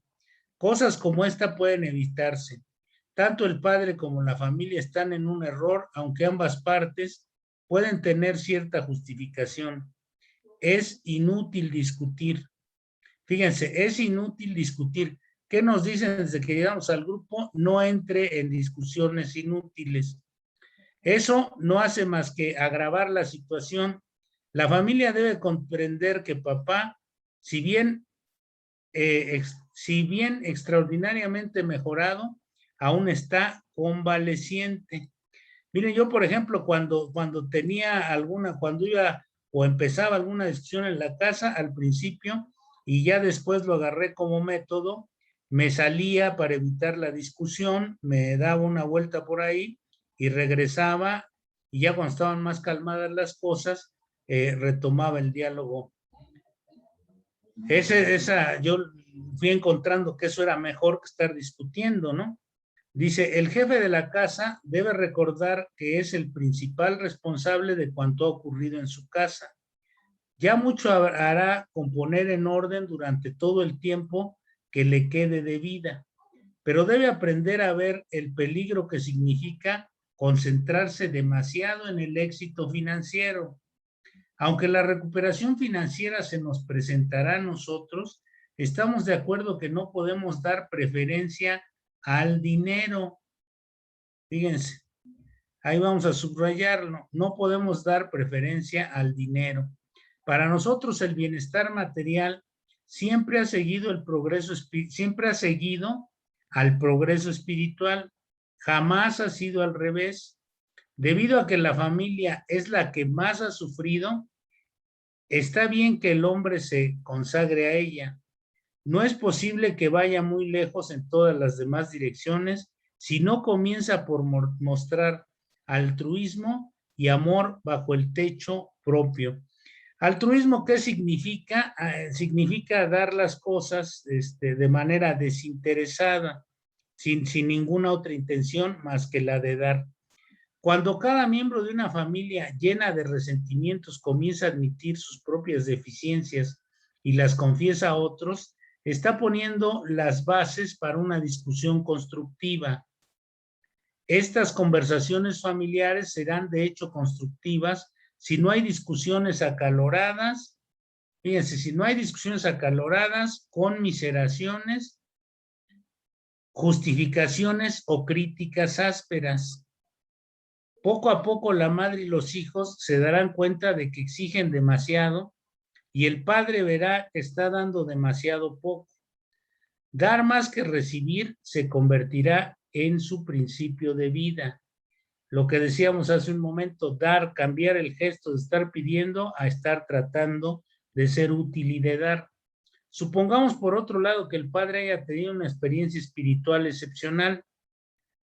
Cosas como esta pueden evitarse. Tanto el padre como la familia están en un error, aunque ambas partes pueden tener cierta justificación. Es inútil discutir. Fíjense, es inútil discutir. ¿Qué nos dicen desde que llegamos al grupo? No entre en discusiones inútiles. Eso no hace más que agravar la situación. La familia debe comprender que papá, si bien extraordinariamente mejorado, aún está convaleciente. Miren, yo, por ejemplo, cuando tenía cuando iba o empezaba alguna discusión en la casa, al principio, y ya después lo agarré como método, me salía para evitar la discusión, me daba una vuelta por ahí y regresaba, y ya cuando estaban más calmadas las cosas, retomaba el diálogo. Yo fui encontrando que eso era mejor que estar discutiendo, ¿no? Dice, el jefe de la casa debe recordar que es el principal responsable de cuanto ha ocurrido en su casa. Ya mucho hará con poner en orden durante todo el tiempo que le quede de vida, pero debe aprender a ver el peligro que significa concentrarse demasiado en el éxito financiero. Aunque la recuperación financiera se nos presentará a nosotros, estamos de acuerdo que no podemos dar preferencia al dinero. Fíjense, ahí vamos a subrayarlo. No podemos dar preferencia al dinero. Para nosotros el bienestar material siempre ha seguido al progreso espiritual. Jamás ha sido al revés. Debido a que la familia es la que más ha sufrido, está bien que el hombre se consagre a ella. No es posible que vaya muy lejos en todas las demás direcciones si no comienza por mostrar altruismo y amor bajo el techo propio. Altruismo, ¿qué significa? Significa dar las cosas de manera desinteresada, sin ninguna otra intención más que la de dar. Cuando cada miembro de una familia llena de resentimientos comienza a admitir sus propias deficiencias y las confiesa a otros, está poniendo las bases para una discusión constructiva. Estas conversaciones familiares serán de hecho constructivas si no hay discusiones acaloradas. Fíjense, si no hay discusiones acaloradas, conmiseraciones, justificaciones o críticas ásperas. Poco a poco la madre y los hijos se darán cuenta de que exigen demasiado y el padre verá que está dando demasiado poco. Dar más que recibir se convertirá en su principio de vida. Lo que decíamos hace un momento, dar, cambiar el gesto de estar pidiendo a estar tratando de ser útil y de dar. Supongamos por otro lado que el padre haya tenido una experiencia espiritual excepcional.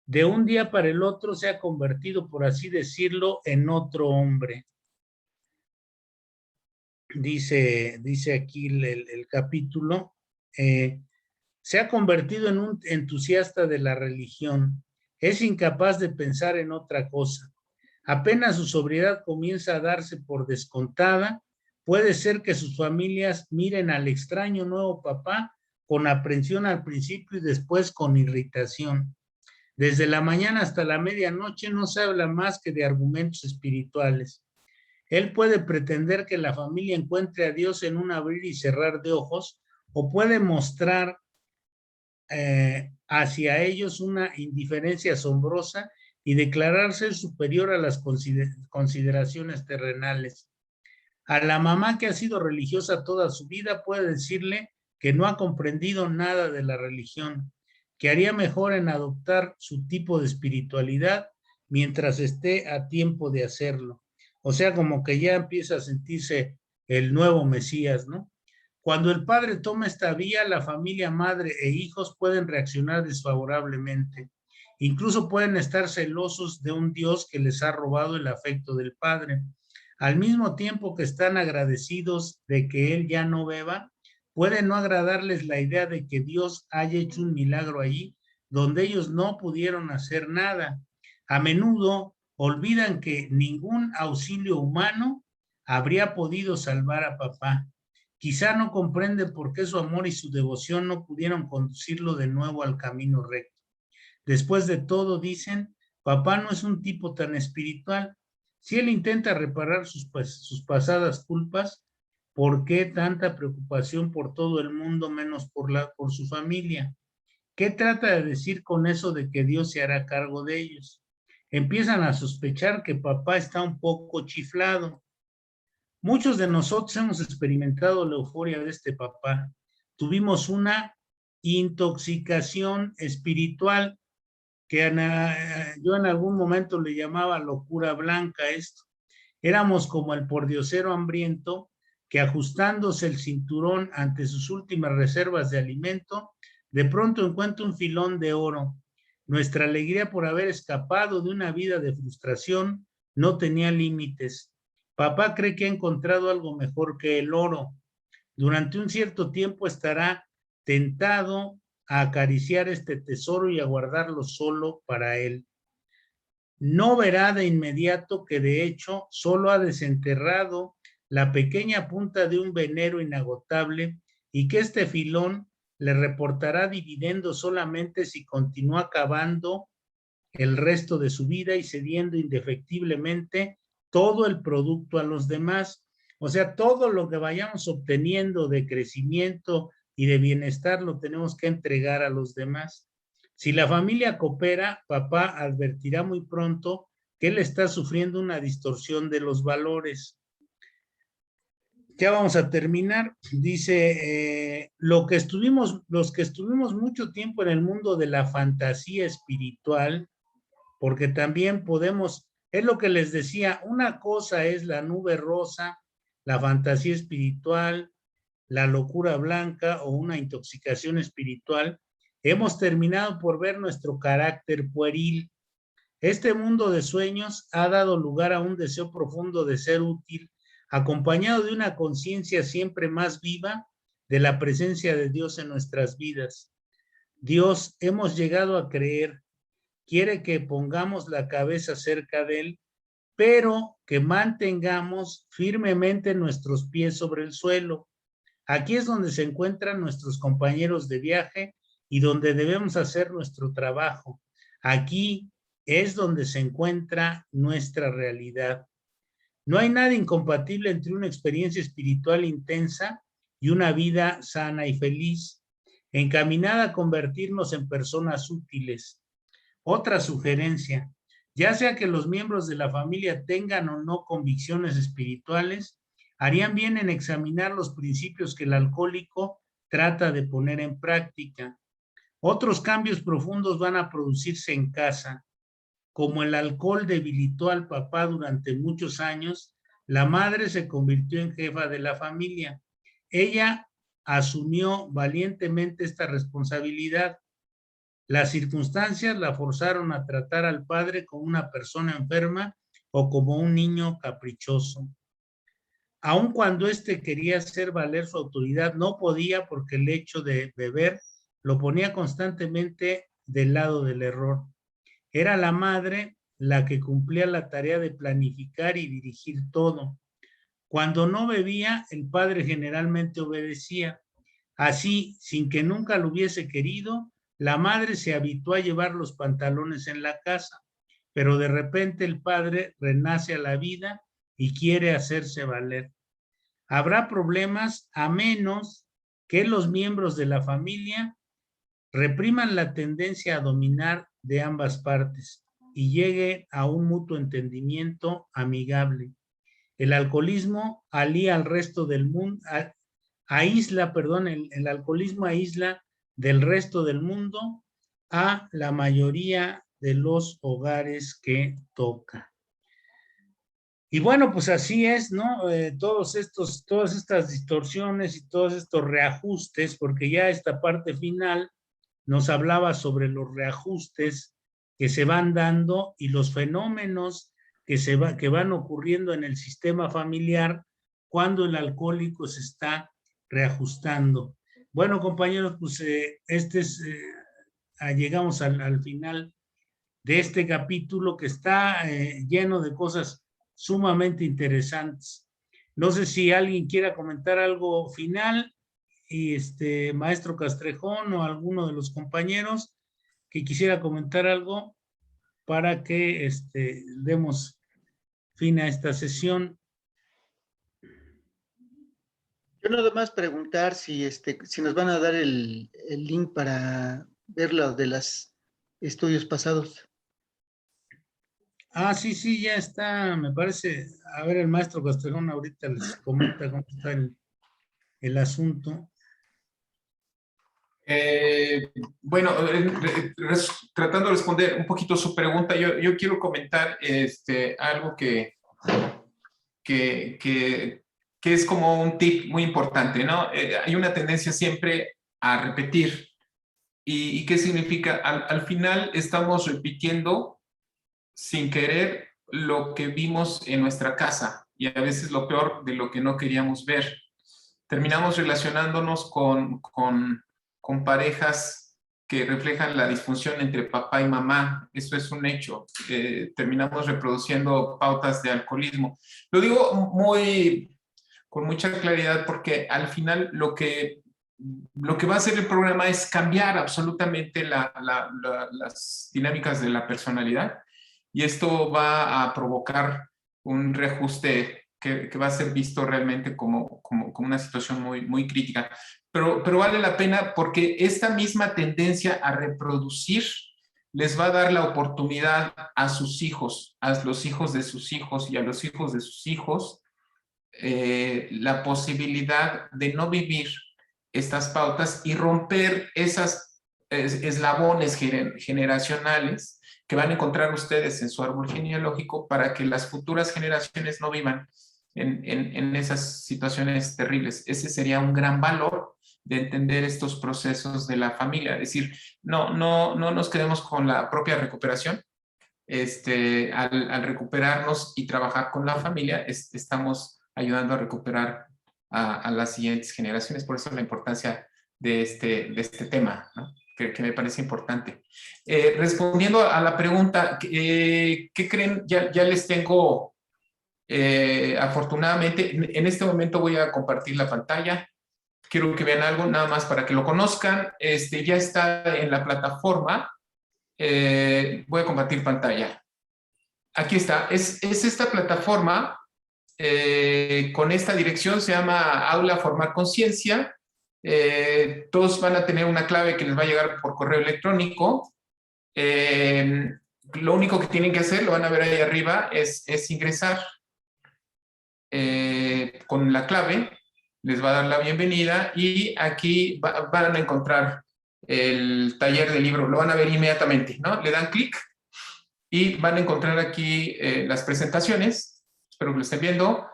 De un día para el otro se ha convertido, por así decirlo, en otro hombre. Dice aquí el capítulo, se ha convertido en un entusiasta de la religión. Es incapaz de pensar en otra cosa. Apenas su sobriedad comienza a darse por descontada, puede ser que sus familias miren al extraño nuevo papá con aprensión al principio y después con irritación. Desde la mañana hasta la medianoche no se habla más que de argumentos espirituales. Él puede pretender que la familia encuentre a Dios en un abrir y cerrar de ojos, o puede mostrar hacia ellos una indiferencia asombrosa y declararse superior a las consideraciones terrenales. A la mamá que ha sido religiosa toda su vida puede decirle que no ha comprendido nada de la religión, que haría mejor en adoptar su tipo de espiritualidad mientras esté a tiempo de hacerlo. O sea, como que ya empieza a sentirse el nuevo Mesías, ¿no? Cuando el padre toma esta vía, la familia, madre e hijos pueden reaccionar desfavorablemente. Incluso pueden estar celosos de un Dios que les ha robado el afecto del Padre. Al mismo tiempo que están agradecidos de que Él ya no beba, puede no agradarles la idea de que Dios haya hecho un milagro allí donde ellos no pudieron hacer nada. A menudo olvidan que ningún auxilio humano habría podido salvar a papá. Quizá no comprende por qué su amor y su devoción no pudieron conducirlo de nuevo al camino recto. Después de todo, dicen, papá no es un tipo tan espiritual. Si él intenta reparar sus pasadas culpas, ¿por qué tanta preocupación por todo el mundo menos por su familia? ¿Qué trata de decir con eso de que Dios se hará cargo de ellos? Empiezan a sospechar que papá está un poco chiflado. Muchos de nosotros hemos experimentado la euforia de este papá. Tuvimos una intoxicación espiritual que yo en algún momento le llamaba locura blanca esto. Éramos como el pordiosero hambriento que, ajustándose el cinturón ante sus últimas reservas de alimento, de pronto encuentra un filón de oro. Nuestra alegría por haber escapado de una vida de frustración no tenía límites. Papá cree que ha encontrado algo mejor que el oro. Durante un cierto tiempo estará tentado a acariciar este tesoro y a guardarlo solo para él. No verá de inmediato que de hecho solo ha desenterrado la pequeña punta de un venero inagotable y que este filón le reportará dividendos solamente si continúa cavando el resto de su vida y cediendo indefectiblemente todo el producto a los demás. O sea, todo lo que vayamos obteniendo de crecimiento y de bienestar lo tenemos que entregar a los demás. Si la familia coopera, papá advertirá muy pronto que él está sufriendo una distorsión de los valores. Ya vamos a terminar. Dice, los que estuvimos mucho tiempo en el mundo de la fantasía espiritual, porque también podemos, es lo que les decía, una cosa es la nube rosa, la fantasía espiritual, la locura blanca o una intoxicación espiritual. Hemos terminado por ver nuestro carácter pueril. Este mundo de sueños ha dado lugar a un deseo profundo de ser útil, acompañado de una conciencia siempre más viva de la presencia de Dios en nuestras vidas. Dios, hemos llegado a creer, quiere que pongamos la cabeza cerca de él, pero que mantengamos firmemente nuestros pies sobre el suelo. Aquí es donde se encuentran nuestros compañeros de viaje y donde debemos hacer nuestro trabajo. Aquí es donde se encuentra nuestra realidad. No hay nada incompatible entre una experiencia espiritual intensa y una vida sana y feliz, encaminada a convertirnos en personas útiles. Otra sugerencia, ya sea que los miembros de la familia tengan o no convicciones espirituales, harían bien en examinar los principios que el alcohólico trata de poner en práctica. Otros cambios profundos van a producirse en casa. Como el alcohol debilitó al papá durante muchos años, la madre se convirtió en jefa de la familia. Ella asumió valientemente esta responsabilidad. Las circunstancias la forzaron a tratar al padre como una persona enferma o como un niño caprichoso. Aun cuando éste quería hacer valer su autoridad, no podía porque el hecho de beber lo ponía constantemente del lado del error. Era la madre la que cumplía la tarea de planificar y dirigir todo. Cuando no bebía, el padre generalmente obedecía. Así, sin que nunca lo hubiese querido, la madre se habituó a llevar los pantalones en la casa, pero de repente el padre renace a la vida y quiere hacerse valer. Habrá problemas a menos que los miembros de la familia repriman la tendencia a dominar de ambas partes y llegue a un mutuo entendimiento amigable. El alcoholismo alía al resto del mundo, el alcoholismo aísla del resto del mundo a la mayoría de los hogares que toca. Y bueno, pues así es, ¿no? Todas estas distorsiones y todos estos reajustes, porque ya esta parte final nos hablaba sobre los reajustes que se van dando y los fenómenos que van ocurriendo en el sistema familiar cuando el alcohólico se está reajustando. Bueno, compañeros, pues llegamos al final de este capítulo que está lleno de cosas sumamente interesantes. No sé si alguien quiera comentar algo final, y maestro Castrejón o alguno de los compañeros que quisiera comentar algo para que demos fin a esta sesión. Yo nada más preguntar si nos van a dar el link para ver lo de los estudios pasados. Ah, sí, ya está, me parece. A ver, el maestro Castrejón ahorita les comenta cómo está el asunto. Bueno, tratando de responder un poquito su pregunta, yo quiero comentar algo que es como un tip muy importante, ¿no? Hay una tendencia siempre a repetir. ¿Y qué significa? Al final estamos repitiendo sin querer lo que vimos en nuestra casa, y a veces lo peor de lo que no queríamos ver. Terminamos relacionándonos con parejas que reflejan la disfunción entre papá y mamá. Eso es un hecho. Terminamos reproduciendo pautas de alcoholismo. Lo digo con mucha claridad porque al final lo que va a hacer el programa es cambiar absolutamente las dinámicas de la personalidad, y esto va a provocar un reajuste que va a ser visto realmente como una situación muy crítica. Pero vale la pena porque esta misma tendencia a reproducir les va a dar la oportunidad a sus hijos, a los hijos de sus hijos y a los hijos de sus hijos, la posibilidad de no vivir estas pautas y romper esas eslabones generacionales que van a encontrar ustedes en su árbol genealógico para que las futuras generaciones no vivan en esas situaciones terribles. Ese sería un gran valor de entender estos procesos de la familia. Es decir, no nos quedemos con la propia recuperación. Al recuperarnos y trabajar con la familia, estamos ayudando a recuperar a las siguientes generaciones. Por eso la importancia de este tema, ¿no? que me parece importante. Respondiendo a la pregunta, ¿qué creen? Ya les tengo, afortunadamente, en este momento voy a compartir la pantalla. Quiero que vean algo, nada más para que lo conozcan. Ya está en la plataforma. Voy a compartir pantalla. Aquí está. Es esta plataforma con esta dirección, se llama Aula Formar Conciencia. Todos van a tener una clave que les va a llegar por correo electrónico. Lo único que tienen que hacer, lo van a ver ahí arriba, es ingresar con la clave. Les va a dar la bienvenida y aquí van a encontrar el taller de libro. Lo van a ver inmediatamente, ¿no? Le dan clic y van a encontrar aquí las presentaciones. Espero que lo estén viendo.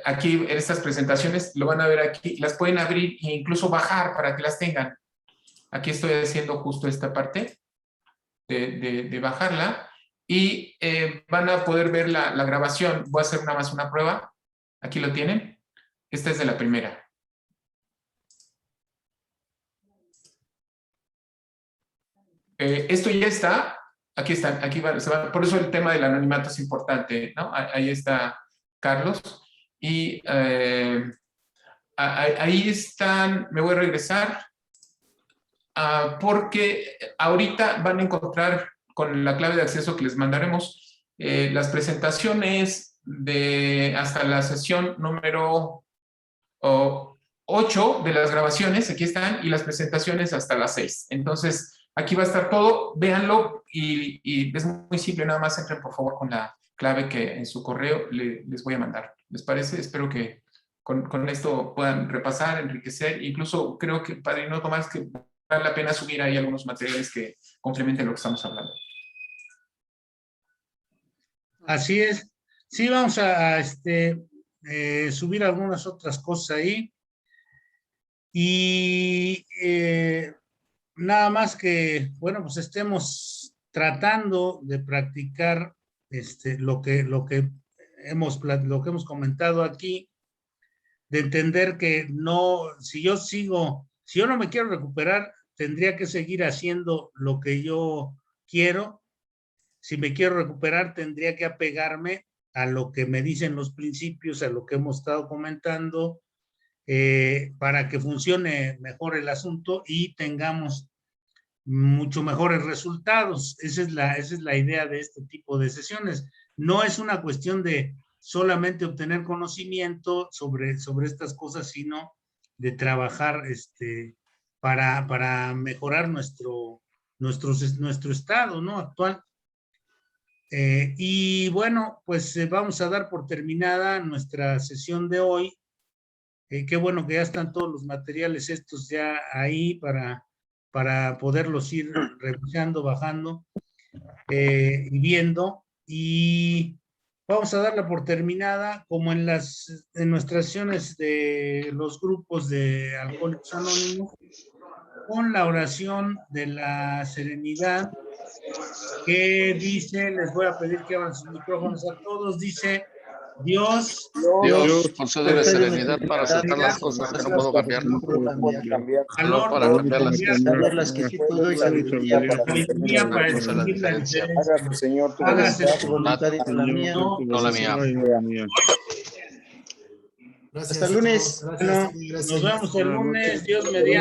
Aquí estas presentaciones lo van a ver aquí, las pueden abrir e incluso bajar para que las tengan. Aquí estoy haciendo justo esta parte de bajarla y van a poder ver la grabación. Voy a hacer nada más una prueba. Aquí lo tienen. Esta es de la primera. Esto ya está. Aquí están. Por eso el tema del anonimato es importante, ¿no? Ahí está Carlos. Y ahí están. Me voy a regresar. Porque ahorita van a encontrar con la clave de acceso que les mandaremos las presentaciones hasta la sesión número 8 de las grabaciones, aquí están, y las presentaciones hasta las 6. Entonces, aquí va a estar todo, véanlo, y es muy simple, nada más entren por favor con la clave que en su correo les voy a mandar. ¿Les parece? Espero que con esto puedan repasar, enriquecer, incluso creo que, Padrino Tomás, que vale la pena subir ahí algunos materiales que complementen lo que estamos hablando. Así es. Sí, vamos a subir algunas otras cosas ahí. Y nada más que, bueno, pues estemos tratando de practicar lo que hemos comentado aquí, de entender que no, si yo no me quiero recuperar, tendría que seguir haciendo lo que yo quiero. Si me quiero recuperar, tendría que apegarme a lo que me dicen los principios, a lo que hemos estado comentando, para que funcione mejor el asunto y tengamos mucho mejores resultados. Esa es la idea de este tipo de sesiones. No es una cuestión de solamente obtener conocimiento sobre estas cosas, sino de trabajar para mejorar nuestro estado, ¿no? Actual. Y bueno, pues vamos a dar por terminada nuestra sesión de hoy. Qué bueno que ya están todos los materiales estos ya ahí para poderlos ir revisando, bajando y viendo. Y vamos a darla por terminada, como en nuestras sesiones de los grupos de Alcohólicos Anónimos, con la oración de la serenidad, que dice, les voy a pedir que abran sus micrófonos a todos, dice: Dios, concédeme serenidad para aceptar las cosas que no puedo cambiar, valor para cambiarlas, cambiarlas que sí puedo y sabiduría para distinguir la diferencia. Hágase tu voluntad y la mía. no la mía. Hasta el lunes. Nos vemos el lunes, Dios mediante.